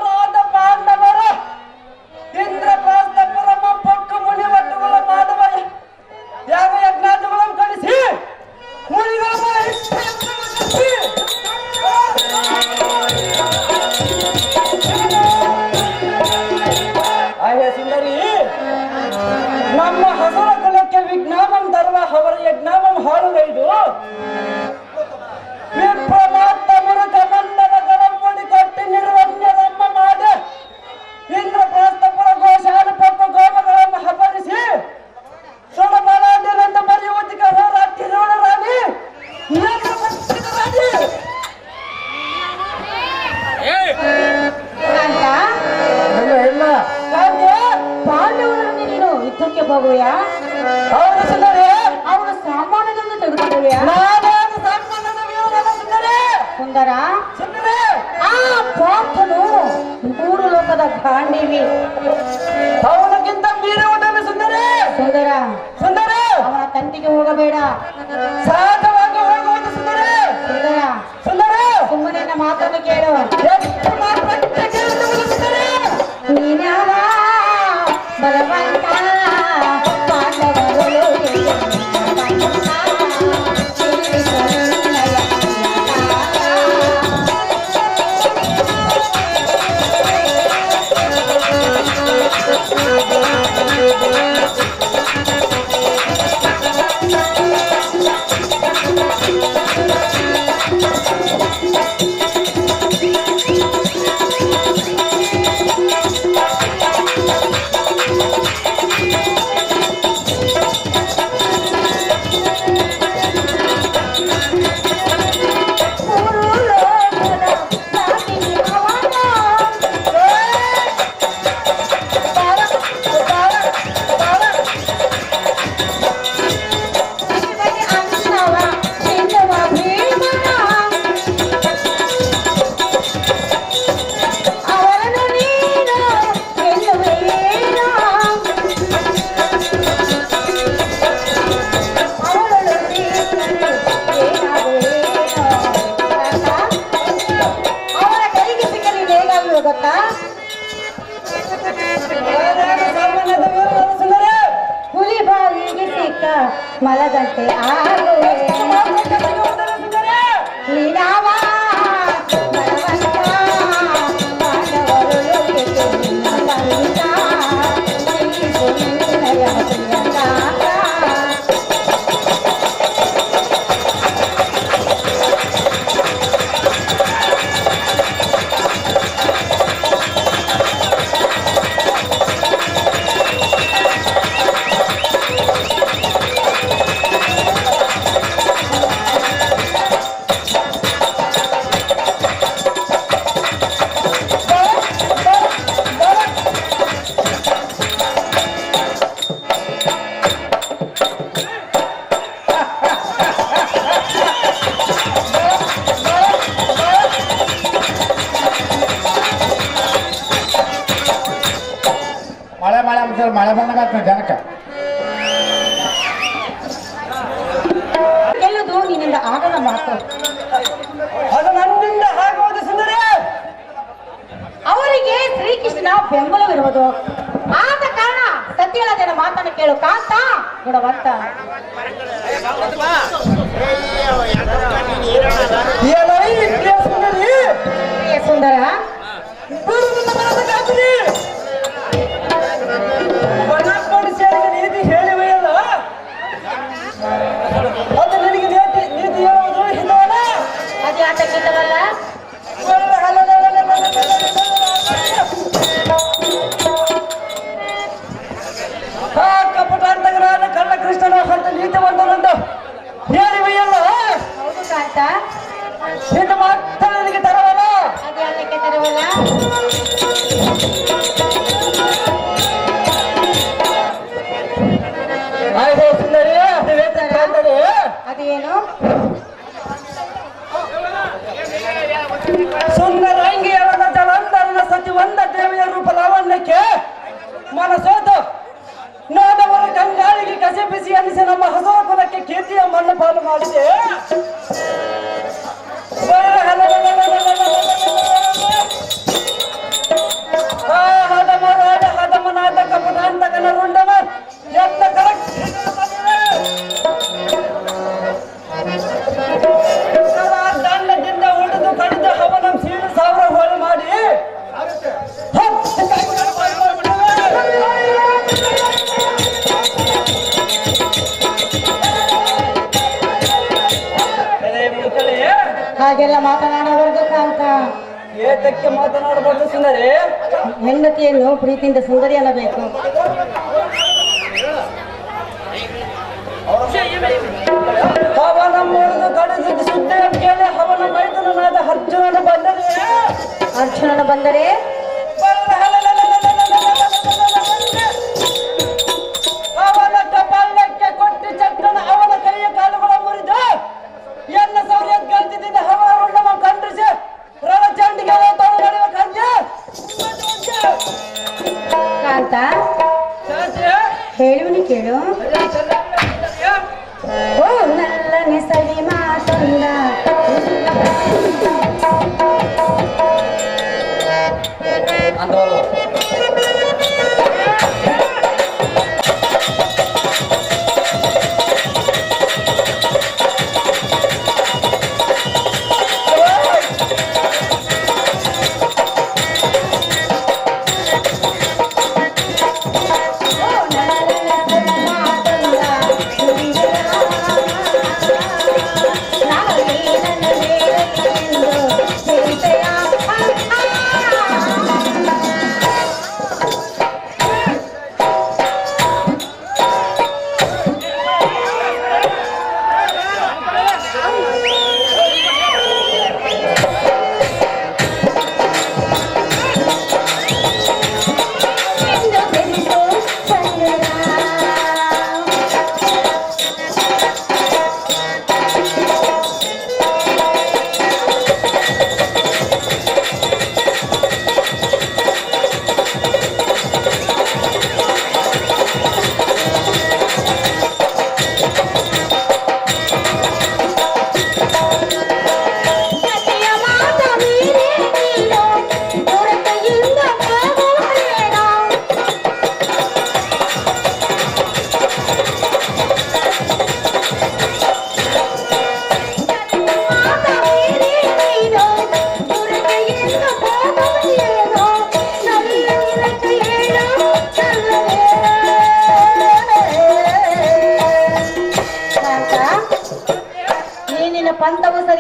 ರಾಧ ಪಾಂಡವರ ಇಂದ್ರಪ್ರಸ್ಥ ಪರಮ ಪಕ್ಕು ಮುನಿವಟ್ಟುಗಳ ಮಾಡುವ ಯಾಗ ಯಜ್ಞಾದಿಗಳನ್ನು ಕಳಿಸಿ ಮುನಿಗಳ ಆಹೆ ಸುಂದರಿ ನಮ್ಮ ಹಸರ ಕುಲಕ್ಕೆ ವಿಜ್ಞಾನಂ ತರುವ ಅವರ ಯಜ್ಞಾನಂ ಹಾಳುಗೈದು ವಿಪ್ರಮಾತ್ತಮರು ಕಮಂಡಲ ಗಣಪಡಿ ಕೊಟ್ಟಿ ನಿರ್ವನ್ಯರಮ್ಮ ಮಾಡ ಇಂದ್ರಪ್ರಸ್ಥಪುರ ಗೋಶಾಲೆ ಪಕ್ಕ ಗೋಪಗಳನ್ನು ಹಬರಿಸಿ ಸುಡಬಲಾದ್ಯನಂತ ಬರೆಯುವುದಕ್ಕೆ ಹೋರಾಟಿ ರಾಣಿ ರಾಣಿ ಕಾಂತ ಇಲ್ಲ ಇಲ್ಲ ಪಾಂಡವರೊಂದಿಗೆ ನೀನು ಯುದ್ಧಕ್ಕೆ ಹೋಗುವೆಯಾ ಹೌದು ಸುಂದರಿ ಅವನು ಸಾಮಾನ್ಯದನ್ನು ತೆಗೆದುಕೊಳ್ಳುವೆಯಾ ನಾನೇನು ಸನ್ಮಾನದ ವಿರೋಧದ ಸುಂದರಿ ಸುಂದರ ಸುಂದರಿ ಆ ಪಾರ್ಥನು ಮೂರು ಲೋಕದ ಗಾಂಡೀವಿ ಅವನಿಗಿಂತ ಮೀರುವುದನ್ನು ಸುಂದರಿ ಸುಂದರ ಸುಂದರಿ ಅವನ ತಂತಿಗೆ ಹೋಗಬೇಡ ಸಾಧವಾಗಿ ಹೋಗುವುದು ಸುಂದರಿ ಸುಂದರ ಸುಂದರಿ ಸುಮ್ಮನೆ ನನ್ನ ಮಾತನ್ನು ಕೇಳು ಎಷ್ಟು ಮಾತ್ರ ಕೇಳುವುದು ಸುಂದರಿ ನೀನಾದ ಬಲವಂತ ಪಾಂಡವರು ಮಲದಂತೆ ಆಗುವೆ ನೀನಾವ ಬಲವಂತ ಪಾಂಡವರು ಲೋಕಕ್ಕೆ ನಿನ್ನ ಬಂದ ನೀನು ನಿನ್ನಯ ಪ್ರಿಯದಾತ. ಮಳೆ ಅಂತಾರೆ, ಮಳೆ ಬಂದಾಗ ಜನಕ್ಕೆ ಗೆಲ್ಲುದು ನಿನ್ನಿಂದ ಆಗದ ಮಾತು. ಅದು ನನ್ನಿಂದ ಆಗುವುದು ಸುಂದರಿ. ಅವರಿಗೆ ಶ್ರೀಕೃಷ್ಣನ ಬೆಂಬಲವಿರುವುದು. ಆದ ಕಾರಣ ಸತ್ಯಳದನ ಮಾತನ್ನು ಕೇಳು ಕಾಂತ ಗುಣವಂತ. ಪ್ರಿಯ ಸುಂದರ ನೀತಿ ಹೇಳಿವೆಯಲ್ಲ, ಅದು ನಿನಗೆ ನೀತಿ ಹೇಳುವುದು ಹಿತವಲ್ಲ. ಅದು ಯಾತಕ್ಕಿದ್ದವಲ್ಲ. ಕಪಟಾಂತಕರಾದ ಕಳ್ಳ ಕೃಷ್ಣನ ಹೊರತು ನೀತಿವಂತನಂದು ಹೇಳಿವೆಯಲ್ಲ, ಹೌದು ಕಾಂತ. ಇದು ಮಾತ್ರ ನಿನಗೆ ತರವಲ್ಲ. ಅದು ಯಾತಕ್ಕೆ ತರವಲ್ಲ. ಆಯ್ತು ಸುಂದರಿ, ಅದು ವೇತನ ಅದೇನು ಸುಂದರಾಂಗಿಯರಾದ ಜಲಂಧರನ ಸಚಿವಂದ ದೇವಿಯ ರೂಪ ಲಾವಣ್ಯಕ್ಕೆ ಮನಸೋತು ನಾದವರ ಕಂಗಾಳಿಗೆ ಕಸಿಪಿಸಿ ಅನಿಸಿ ನಮ್ಮ ಹಸವ ಕುಲಕ್ಕೆ ಕೀರ್ತಿಯ ಮಣ್ಣು ಪಾಲು ಮಾಡಿದೆ. ಹದಮನಾದ ಕಪಟಾಂತಕನ ರುಂಡವ ಯತ್ನ ದಂಡದಿಂದ ಉಳಿದು ಕಡಿದು ಅವನ ಸೀಳು ಸಾವಿರ ಹೋಳಿ ಮಾಡಿ ಹಾಗೆಲ್ಲ ಮಾತನಾಡಬಾರದು ಕಾಂತ. ಏತಕ್ಕೆ ಮಾತನಾಡಬಾರ್ದು ಸುಂದರಿ? ಹೆಂಡತಿಯನ್ನು ಪ್ರೀತಿಯಿಂದ ಸುಂದರಿ ಅನ್ನಬೇಕು. ಅವನ ಮುರಿದು ಕಡಿದು ಸುದ್ದಿ ಕೇಳಿ ಅವನ ಮೈದನನಾದ ಅರ್ಜುನನ ಬಂದರೆ ಅವನ ಕಪಾಲಕ್ಕೆ ಕೊಟ್ಟು ಚಕ್ರನ ಅವನ ಕೈಯ ಕಾಲುಗಳ ಮುರಿದು ಎಲ್ಲ ಸೌರ್ಯ ಗಂತಿದಿಂದ ಅವನ ರುಂಡಮ ಖಂಡಿಸಿ ರಣಚಂಡಿಗೆ ನಡೆಯುವ ಕಂಜೆ ಕಾಂತ ಹೇಳುವನಿ ಕೇಳು. ಓ ನಲ್ಲನೆ ಸವಿ ಮಾತಂದ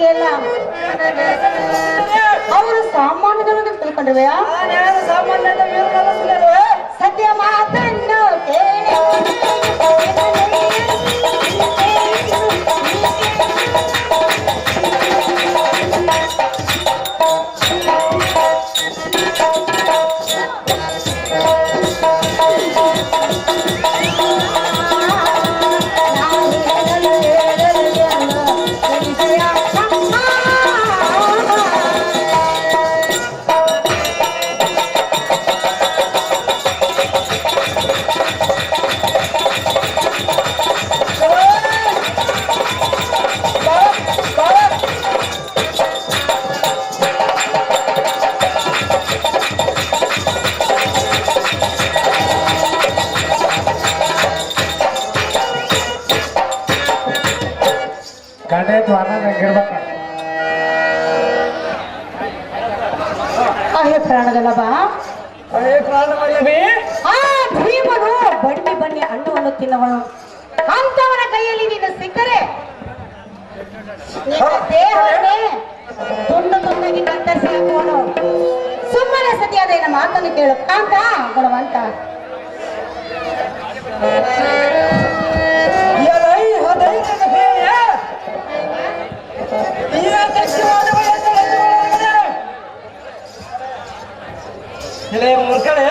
ಹಾಗೆಲ್ಲ ಅವರು ಸಾಮಾನ್ಯ ಜನರಿಗೆ ತಿಳ್ಕೊಂಡ್ರವ್ಯಾ ನಾನು ಸಾಮಾನ್ಯದ ವೀರನಲ್ಲ ಸುಂದರೇ. ಸತ್ಯ ಮಾತನ್ನು ಕೇಳಿ ಗಂಡೆ ದ್ವಾರನಾಗಿರ್ಬೇಕ. ಅಹೇ ಪ್ರಾಣದಲ್ಲವ ಅದೇ ಕಾರಣವಲ್ಲವೇ ಆ ಭೀಮನು ಬನ್ನಿ ಬನ್ನಿ ಹಣ್ಣುವನ್ನು ತಿನ್ನವನು ಅಂತವನ ಕೈಯಲ್ಲಿ ನೀನು ಸಿಕ್ಕರೆ ನಿನ್ನ ದೇಹವನ್ನೇ ತುಂಡು ತುಂಡಾಗಿ ಕತ್ತರಿಸಿ ಹಾಕುವನು. ಸುಮ್ಮನೆ ಸತಿಯಾದ ಏನ ಮಾತನ್ನು ಕೇಳು ಕಾಂತ ಗುಣವಂತ. ಎಲೈ ಹದೈನದ ಬೇಯ ಈ ದಕ್ಷಿಣದ ವಯಸ್ಸಿನ ಎಲೆ ಮೂರ್ಖಳೇ,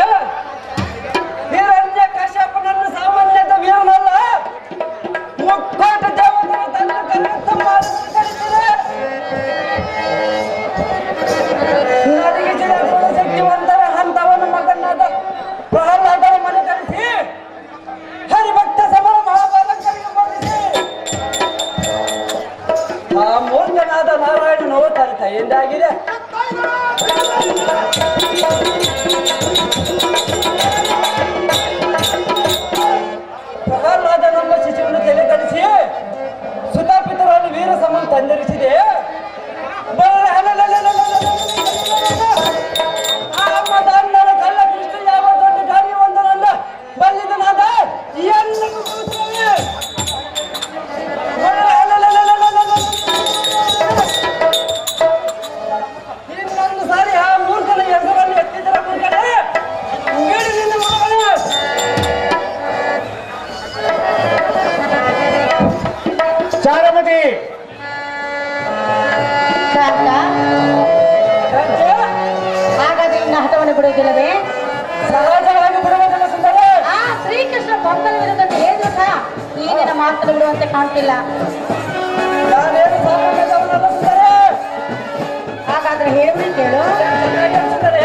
ಹಿರಣ್ಯ ಕಶ್ಯಪನನ್ನು ಸಾಮಾನ್ಯದ ವೀರನಲ್ಲ, ಮುಕ್ಕೋಟ ದೇವತೆಗಳು ತನ್ನ ಕರೆಯುತ್ತ ಮಾತನ್ನು ಕಲಿಸಿದೆ. ನದಿಗೆ ಜಿಡಾಗುವ ಶಕ್ತಿವಂತರ ಹಂತವನ ಮಗನಾದ ಪ್ರಹ್ಲಾದನ ಮನೆ ಕರೆಸಿ ಹರಿಭಕ್ತ ಸಭಾ ಮಹಾಭಾರತರಿಗೆ ಬೋಧಿಸಿ ಆ ಮೂರ್ಖನಾದ ನಾರಾಯಣನು ತನ್ನ ಕೈಯಿಂದಾಗಿದೆ. ಪ್ರಹ್ಲಾದ ನಮ್ಮ ಶಿಶುವನ್ನು ತಲೆಕಡಿಸಿ ಸುತಾಪಿತರನ್ನು ವೀರ ಸಮಾನ ತಂದಿರಿಸಿದೆ. ಅಮ್ಮದಣ್ಣನ ಕಳ್ಳ ಕೃಷ್ಣ ಯಾವ ದೊಡ್ಡ ಕಾರ್ಯವೊಂದರನ್ನ ಬಲ್ಲಿದನಾದ ಇನ್ನೊಂದು ಸಾರಿ ಆ ಮೂರ್ಖನ ಹೆಸರನ್ನು ಎತ್ತಿದರ ಮೂರ್ಖನೇ ಗೇಡಿನಿಂದ ಮಗನೇ. ಚಾರುಮತಿ ಕಾಂತ ಹಾಗಾದ್ರೆ ನಿನ್ನ ಹಠವನ್ನು ಬಿಡುವುದಿಲ್ಲವೇ? ಸಹಜವಾಗಿ ಬಿಡುವುದಿಲ್ಲ ಸುಂದರ. ಆ ಶ್ರೀಕೃಷ್ಣ ಪಂಪನ ವಿರುದ್ಧ ಹೇಳಿದ್ರು ಸಹ ಈ ನಿನ್ನ ಮಾತನ್ನು ಬಿಡುವಂತೆ ಕಾಣ್ತಿಲ್ಲ. ನಾನೇನು ಸಾಮಾನ್ಯದವನಲ್ಲ ಸುಂದರ. ಹಾಗಾದ್ರೆ ಹೇಳಿ ಕೇಳು. ಸುಂದರ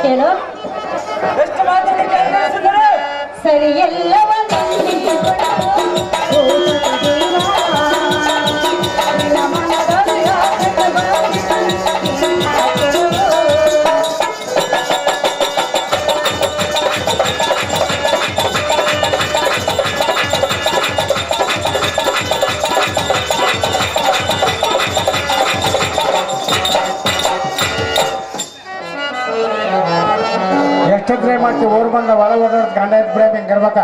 ಕೇಳು. ಎಷ್ಟು ಮಾತನ್ನು ಕೇಳಿದೆ ಸುಂದರ. ಸರಿ ಎಲ್ಲವನ್ನಲ್ಲಿ ಗುಣವು, ಓ ದೇವಾ, ನಿನ್ನ ಮನದಲ್ಲಿ ಆಸೆಗಳು ಜಾಸ್ತಿ ಊರ್ ಬಂದ ಒಳ ಹೋದ ಗಂಡ ಎದ್ದು ಬಿಡಬೇಕು ಹಿಂಗಿರ್ಬೇಕ.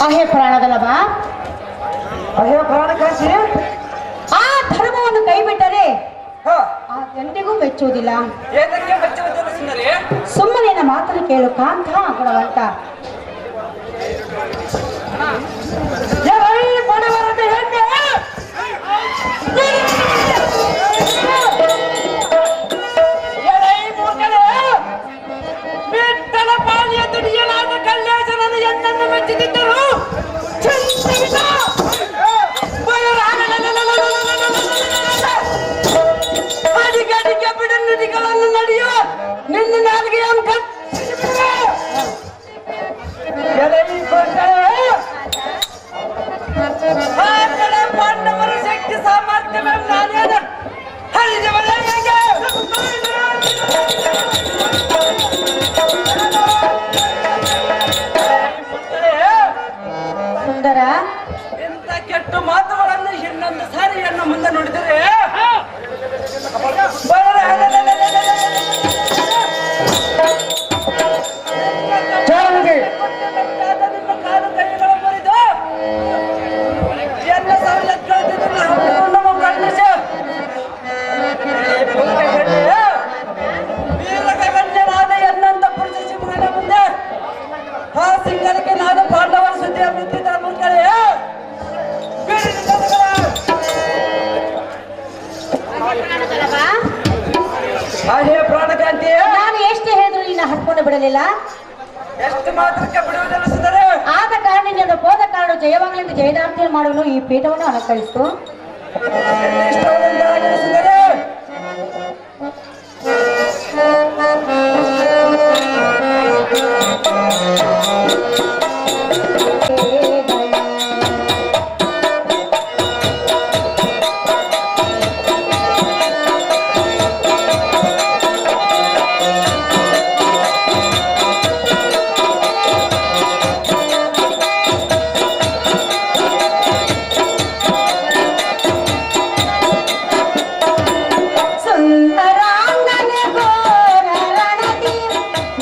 ಅಹೇ ಪ್ರಾಣದಲ್ಲವ, ಅಯ್ಯೋ ಪ್ರಾಣಕಾಶಿ, ಆ ಧರ್ಮವನ್ನು ಕೈ ಬಿಟ್ಟರೆ ಹ, ಆ ಗಂಟೆಗೂ ಮೆಚ್ಚುವುದಿಲ್ಲ. ಏತಕ್ಕೆ ಮೆಚ್ಚುವುದಿಲ್ಲ ಸುಂದರಿ? ಸುಮ್ಮನೆ ನನ್ನ ಮಾತನ್ನು ಕೇಳು ಕಾಂತ ಗುಣವಂತ. ಎಲೈ ಬಡವರದ ಹೆಣ್ಣೆ, ಎಲೈ ಮೂರ್ಖಳೇ, ಬಿಟ್ಟಲ ಪಾಲಿಯ ದುಡಿಯಲಾದ ಕಲ್ಯಾಸನದ ಎನ್ನನ್ನು ಮೆಚ್ಚಿದ್ದರು ಚಿಂತಿತ ಅಡಿಗಡಿಗೆ ಬಿಡನುಡಿಗಳನ್ನು ನಡೆಯುವ ನಿನ್ನ ನಾಲ್ಗೆಯನ್ನು ಎಲೈ ಕೊಂಡಳೆ ಪಾಂಡವರ ಶಕ್ತಿ ಸಾಮರ್ಥ್ಯವನ್ನು ನಾನೇನ ಹರಿದವಳ ಹೇಗೆ ಸುಂದರ, ಇಂಥ ಕೆಟ್ಟ ಮಾತುಗಳನ್ನು ಇನ್ನೊಂದು ಸಾರಿ ನನ್ನ ಮುಂದೆ ನೋಡಿದರೆ ಚಾರುಮತಿ, ನಿಮ್ಮ ಕಾಲು ಕೈಗಳ ಮುರಿದು ಎಲ್ಲ ಸವಲತ್ತುಗಳನ್ನು ಹಮ್ಮಿಕೊಂಡು ಖಂಡಿಸ ವೀರಗಣ್ಯನಾದ ಎನ್ನಂತ ಪುರುಷ ಸಿಂಹನ ಮುಂದೆ ಆ ಸಿಂಗರಿಗೆ ನಾನು ಪಾಂಡವರ ಸುದ್ದಿಯ ಬಿದ್ದಿದ್ದ ಮುರ್ಕಳೆ ಹಾಗೆ ಪ್ರಾಣಕಾಂತಿ, ನಾನು ಎಷ್ಟು ಹೇಳಿದ್ರು ನಿನ್ನ ಹತ್ಕೊಂಡು ಬಿಡಲಿಲ್ಲ. ಎಷ್ಟು ಮಾತ್ರಕ್ಕೆ ಬಿಡುವುದಿಲ್ಲ ಸುಂದರ. ಆದ ಕಾರಣದಿಂದ ಹೋದ ಕಾರಣ ಜಯವಾಗಲೆಂದು ಜಯದಾರ್ಥಿಯನ್ನು ಮಾಡಲು ಈ ಪೀಠವನ್ನು ಅಲಂಕರಿಸಿತು. ಇಷ್ಟವಾದಂತಾಗಲಿ ಸುಂದರ. ಸುಂದರಾಂಗನೆ ಘೋರ ರಣದಿ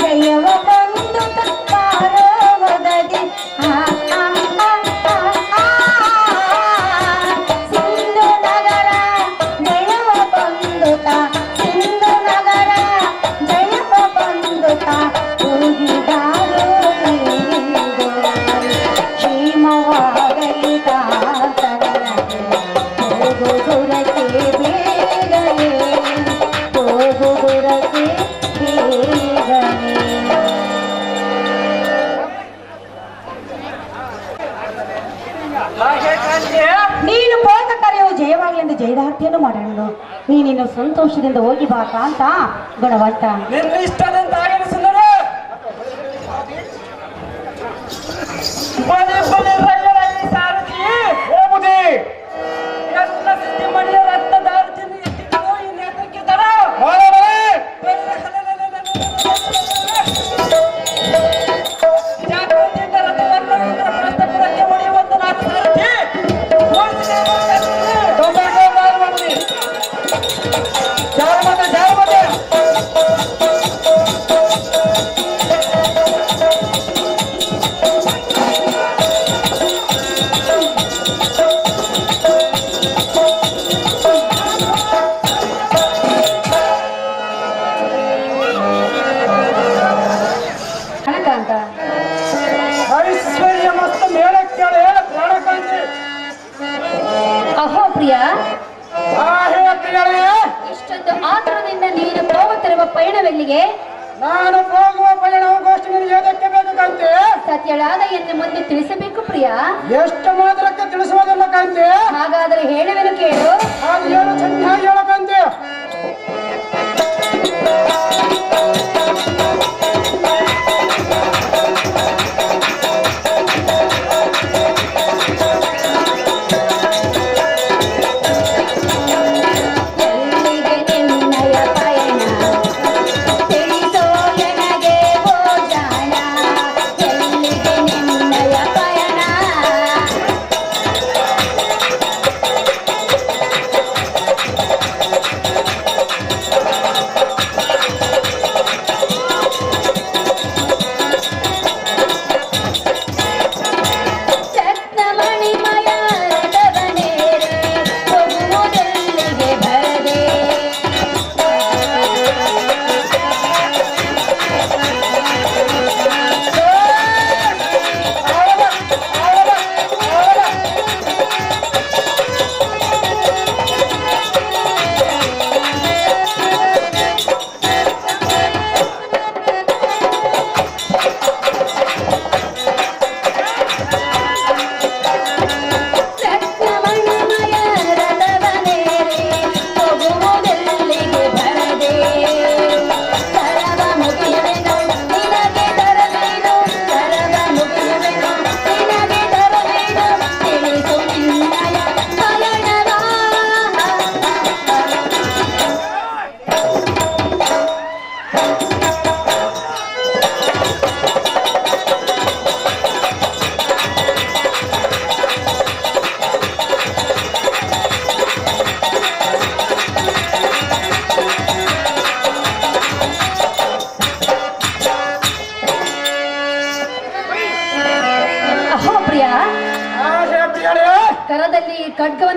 ಜಯವ ಬಂದು ತಪ್ಪಾರೋದದಿ ಸಿಂಧು ನಗರ ಜಯವ ಬಂದುತ ಸಿಂಧು ನಗರ ಜಯವ ಬಂದುತ ಉರುಗಿದಾರು ಕ್ಷೇಮವಾಗಲಿ ತಾತನಗೆ ಹೋಗು ದುರಕೆ ಬೇಗನೆ ಹೋಗು ದುರಕೆ ಬೇಗನೆ. ಹಾಗೆ ಕಾಂತಿ, ನೀನು ಪೋತ ಕರೆಯು ಜಯವಾಗಲೆಂದು ಜಯದಾರ್ಥಿಯನ್ನು ಮಾಡೋಣ. ನೀನಿನ್ನು ಸಂತೋಷದಿಂದ ಹೋಗಿ ಬಾ ಕಾಂತ ಗುಣವಂತ. ನಿನ್ನ ಇಷ್ಟದಂತಾಗಲಿ ಸುಂದರ. ಬಲಿ ಬಲಿ ರೈಲರಲ್ಲಿ ಸಾರಥಿ ಹೋಗುದಿ ಎಲ್ಲ ಸಿದ್ಧಿ ಮಣಿಯ ರತ್ನದಾರ್ಜಿನಿ ಇಟ್ಟಿದ್ದು ಈ ನೇತಕ್ಕೆ ದಡ. ಜಾಗೃತಿಯಿಂದ ರಥವನ್ನು ಇಂದ್ರ ಪ್ರಸ್ಥಪುರಕ್ಕೆ ಒಡೆಯುವಂತ ನಾನು ಸಾರಥಿ. ಚಾರುಮತಿ, ಚಾರುಮತಿ. ಕಾಂತ, ಐಶ್ವರ್ಯ ಮಸ್ತ ಮೇಳಕ್ಕೇಳೆ ಪ್ರಾಣಕಾಂತಿ. ಅಹೋ ಪ್ರಿಯ, ಆಹೇ ಪ್ರಿಯಳೇ, ಇಷ್ಟೊಂದು ಆತುರದಿಂದ ನೀನು ಹೋಗುತ್ತಿರುವ ಪಯಣವೆಲ್ಲಿಗೆ? ನಾನು ಹೋಗುವ ಪಯಣವು ಗೋಷ್ಠಿ ನಿನಗೆ ಏದಕ್ಕೆ ಬೇಕು ಕಾಂತಿ? ಸತ್ಯಳಾದ ಎಂದು ಮುಂದೆ ತಿಳಿಸಬೇಕು ಪ್ರಿಯ. ಎಷ್ಟು ಮಾತ್ರಕ್ಕೆ ತಿಳಿಸುವುದಿಲ್ಲ ಕಾಂತಿ. ಹಾಗಾದರೆ ಹೇಳುವೆನು ಕೇಳು. ಅದು ಏನು ಚೆನ್ನಾಗಿ ಹೇಳ ಕಾಂತಿ. ಎಲ್ಲಿಗೆ ನಿನ್ನಯ ಪಯಣ ತಿಳಿಸೋ ನನಗೆ ಓ ಜಾಣ. ಎಲ್ಲಿಗೆ ನಿನ್ನಯ ಪಯಣ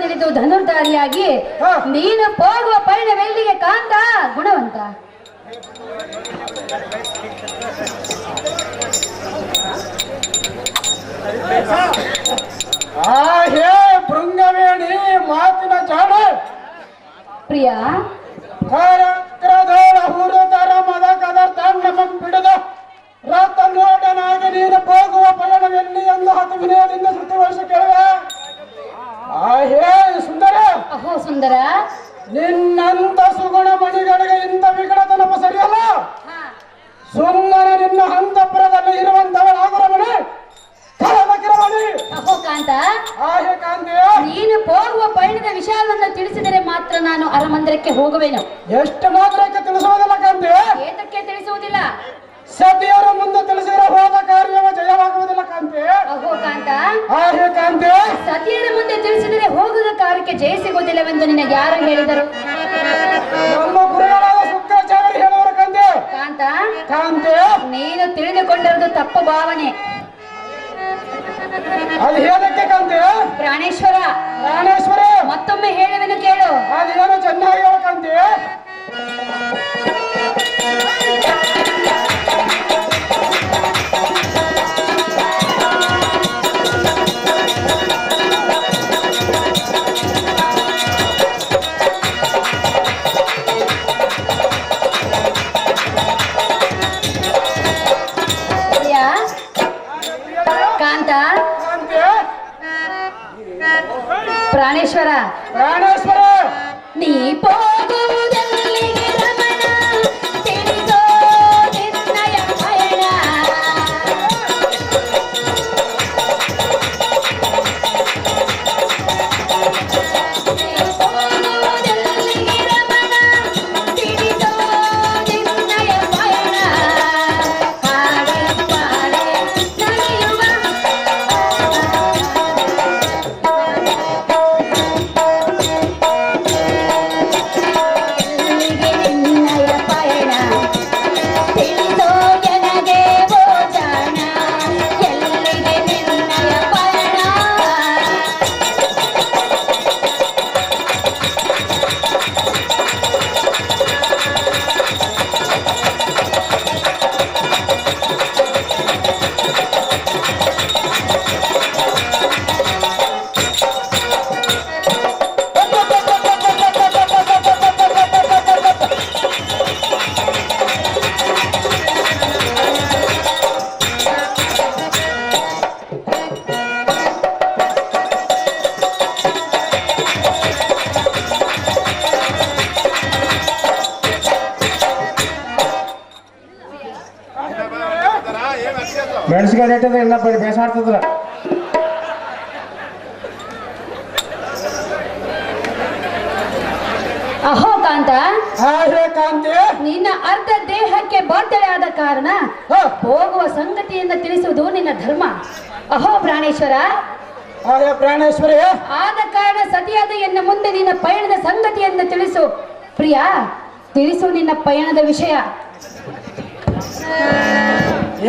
ತಿಳಿದು ಧನುರ್ಧಾರಿಯಾಗಿ ಹಾ. ನೀನು ಹೋಗುವ ಪರಿಣವೆಲ್ಲಿಗೆ ಕಾಂತ ಗುಣವಂತ. ಹೇ ಭೃಂಗವೇಣಿ ಮಾತಿನ ಜಾಣ ಪ್ರಿಯ ಕರಕ್ರದೋಳ ಹುರುದರ ಮದ ಕದರ್ತಾಂಡ ಬಿಡದ ರಥ ನೋಡನಾಗಿ ನೀನು ಹೋಗುವ ಪಯಣವೆಲ್ಲಿ ಎಂದು 10 ವಿನಯದಿಂದ ಶ್ರುತಿ ವರ್ಷ ಕೇಳುವೆ. ಹೇ ಸುಂದರ, ಅಹೋ ಸುಂದರ, ನಿನ್ನಂತ ಸುಗುಣ ಮಣಿಗಳಿಗೆ ಇಂಥ ವಿಕಟತನಪ ಸರಿಯಲ್ಲ. ಸುಮ್ಮನೆ ನಿನ್ನ ಹಂತಪುರದಲ್ಲಿ ಇರುವಂತವಳಾಗುರಮಣಿ ಕಳಲಕಿರಮಣಿ. ಅಹೋ ಕಾಂತ, ಹೇ ಕಾಂತಿ, ನೀನು ಹೋಗುವ ಪಯಣದ ವಿಷಯವನ್ನು ತಿಳಿಸಿದರೆ ಮಾತ್ರ ನಾನು ಅರಮಂದಿರಕ್ಕೆ ಹೋಗುವೆನು. ಎಷ್ಟು ಮಾತ್ರಕ್ಕೆ ತಿಳಿಸುವುದಿಲ್ಲ ಕಾಂತಿ. ಏತಕ್ಕೆ ತಿಳಿಸುವುದಿಲ್ಲ? ಸತಿಯರು ಮುಂದೆ ತಿಳಿಸಿದರೆ ಹೋದ ಕಾರ್ಯವ ಜಯವಾಗುವುದಿಲ್ಲ ಕಾಂತಿ. ಅಹೋ ಕಾಂತ, ಹೇ ಕಾಂತಿ, ಸತಿಯರ ಮುಂದೆ ತಿಳಿಸಿದರೆ ಹೋಗುವ ಕಾರ್ಯಕ್ಕೆ ಜಯ ಸಿಗುವುದಿಲ್ಲವೆಂದು ನಿನಗೆ ಯಾರು ಹೇಳಿದರು? ನಮ್ಮ ಗುರುಗಳಾದ ಶುಕ್ರಾಚಾರ್ಯರು ಹೇಳುವರು ಕಾಂತಿ. ಕಾಂತ, ಕಾಂತಿ, ನೀನು ತಿಳಿದುಕೊಂಡಿರುವುದು ತಪ್ಪು ಭಾವನೆ. ಅದು ಹೇಳಕ್ಕೆ ಕಾಂತಿ. ಪ್ರಾಣೇಶ್ವರ, ಪ್ರಾಣೇಶ್ವರ, ಮತ್ತೊಮ್ಮೆ ಹೇಳುವೆನು ಕೇಳು. ಅದೇನು ಚೆನ್ನಾಗಿ ಹೇಳ ಕಾಂತಿ. ಪ್ರಿಯ, ಕಾಂತ, ಕಾಂತಿ, ಪ್ರಾಣೇಶ್ವರ, ಪ್ರಾಣೇಶ್ವರ, ನೀ ಹೋಗುವುದೆಲ್ಲಿಗೆ ರಮಣ, ತಿಳಿದೋ ನಿನ್ನಯ ಪಯಣ. ನೀ ಹೋಗುವುದೆಲ್ಲಿಗೆ ರಮಣ, ತಿಳಿದೋ ನಿನ್ನಯ ಪಯಣ. ಹಾಡೆ ಪಾಡೆ ನಡೆಯುವ ಎಲ್ಲಿಗೆ ನಿನ್ನಯ ಪಯಣ, ತಿಳಿದೋ ನನಗೆ ಓ ಜಾಣ. ಎಲ್ಲಿಗೆ ನಿನ್ನಯ ಪಯಣ. ಮೆಣಸಿನಕಾಯಿ ರೇಟ್ ಎಲ್ಲ ಬೇಸಾಡ್ತದ್ರ. ಅಹೋ ಕಾಂತ, ಹೇ ಕಾಂತಿ, ನಿನ್ನ ಅರ್ಧ ದೇಹಕ್ಕೆ ಬರ್ತಡೆ ಆದ ಕಾರಣ ಹ, ಹೋಗುವ ಸಂಗತಿಯಿಂದ ತಿಳಿಸುವುದು ನಿನ್ನ ಧರ್ಮ. ಅಹೋ ಪ್ರಾಣೇಶ್ವರ, ಹೇ ಪ್ರಾಣೇಶ್ವರಿ, ಆದ ಕಾರಣ ಸತಿಯಾದ ಎನ್ನ ಮುಂದೆ ನಿನ್ನ ಪಯಣದ ಸಂಗತಿಯನ್ನು ತಿಳಿಸು. ಪ್ರಿಯ, ತಿಳಿಸು ನಿನ್ನ ಪಯಣದ ವಿಷಯ.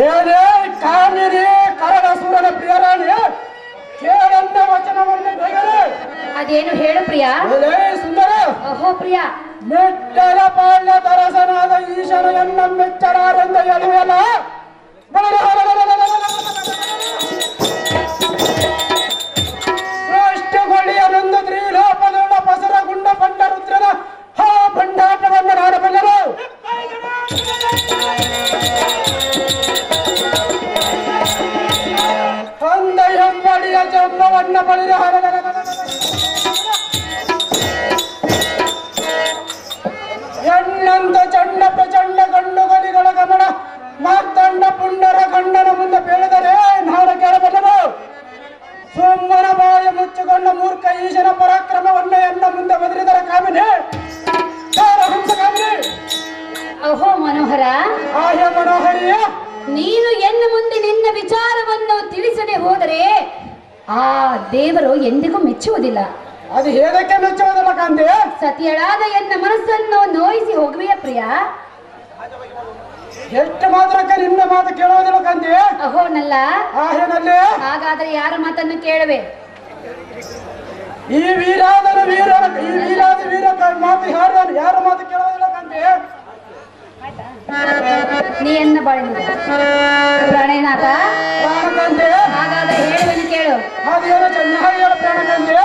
ಏನೇ ಕಾಮಿನಿ ಕರಡಸೂರನ ಪ್ರಿಯರಾಣಿ, ಕೇಳನ್ನ ವಚನವನ್ನು ಬೇಗನೆ. ಅದೇನು ಹೇಳು ಪ್ರಿಯ. ಏನೇ ಸುಂದರ, ಅಹೋ ಪ್ರಿಯ, ಮೆಟ್ಟಲ ಪಾಳ್ಯ ತರಸನಾದ ಈಶನ ಎನ್ನ ಮೆಚ್ಚರಾರೆಂದ ಎಳುವೆಲ್ಲ ಶ್ರೇಷ್ಠಗೊಳ್ಳಿಯರೆಂದು ತ್ರಿಲೋಪದೊಳ ಪಸರ ಗುಂಡ ಪಂಡ ರುದ್ರನ ಹಾ ಭಂಡಾಟವನ್ನು ನಾಡಬಲ್ಲರು. ತಂದೆಯ ಬಳಿಯ ಜನ್ಮವನ್ನ ಬಳಿದ ಎಣ್ಣಂತ ಚಂಡ ಪ್ರಚಂಡ ಗಂಡು ಗಲಿಗಳ ಗಮನ ಮಾರ್ದಂಡ ಪುಂಡರ ಗಂಡನ ಮುಂದೆ ಬೆಳೆದರೆ ನಾಡು ಕೇಳಬಲ್ಲರು. ಸುಮ್ಮನ ಬಾಯ ಮುಚ್ಚಿಕೊಂಡ ಮೂರ್ಖ ಈಶನ ಪರಾಕ್ರಮವನ್ನ ಎನ್ನ ಮುಂದೆ ಬದಲಿದರೆ ಕಾಮಿನಿ ಹಂಸ ಕಾಮಿನಿ. ಅಹೋ ಮನೋಹರ, ಆಹ್ಯ ಮನೋಹರಿಯ, ನೀನು ಎನ್ನ ಮುಂದೆ ನಿನ್ನ ವಿಚಾರವನ್ನು ತಿಳಿಸದೆ ಹೋದರೆ ಆ ದೇವರು ಎಂದಿಗೂ ಮೆಚ್ಚುವುದಿಲ್ಲ. ಅದು ಹೇಳಕ್ಕೆ ಮೆಚ್ಚುವುದಿಲ್ಲ ಕಾಂತಿ. ಸತಿಯಳಾದ ಎನ್ನ ಮನಸ್ಸನ್ನು ನೋಯಿಸಿ ಹೋಗುವೆಯ ಪ್ರಿಯ. ಎಷ್ಟು ಮಾತ್ರಕ್ಕೆ ನಿನ್ನ ಮಾತು ಕೇಳುವುದಿಲ್ಲ ಕಾಂತಿ. ಅಹೋ ನಲ್ಲ, ಆಹ್ಯನಲ್ಲಿ ಹಾಗಾದರೆ ಯಾರ ಮಾತನ್ನು ಕೇಳುವೆ? ಈ ವೀರಾದ ವೀರ ಮಾತು ಯಾರ ಮಾತು ಕೇಳೋದಿಲ್ಲ ಕಾಂತಿ. ನೀ ಎನ್ನ ಬಾಳಿ ಪ್ರಾಣೇನಾಥ ಪ್ರಾಣಕಾಂತಿ ಹಾಗಾದ್ರೆ ಹೇಳುವೆನು ಕೇಳು. ಅದೇನು ಚೆನ್ನಾಗಿ ಹೇಳು ಪ್ರಾಣಕಾಂತಿ.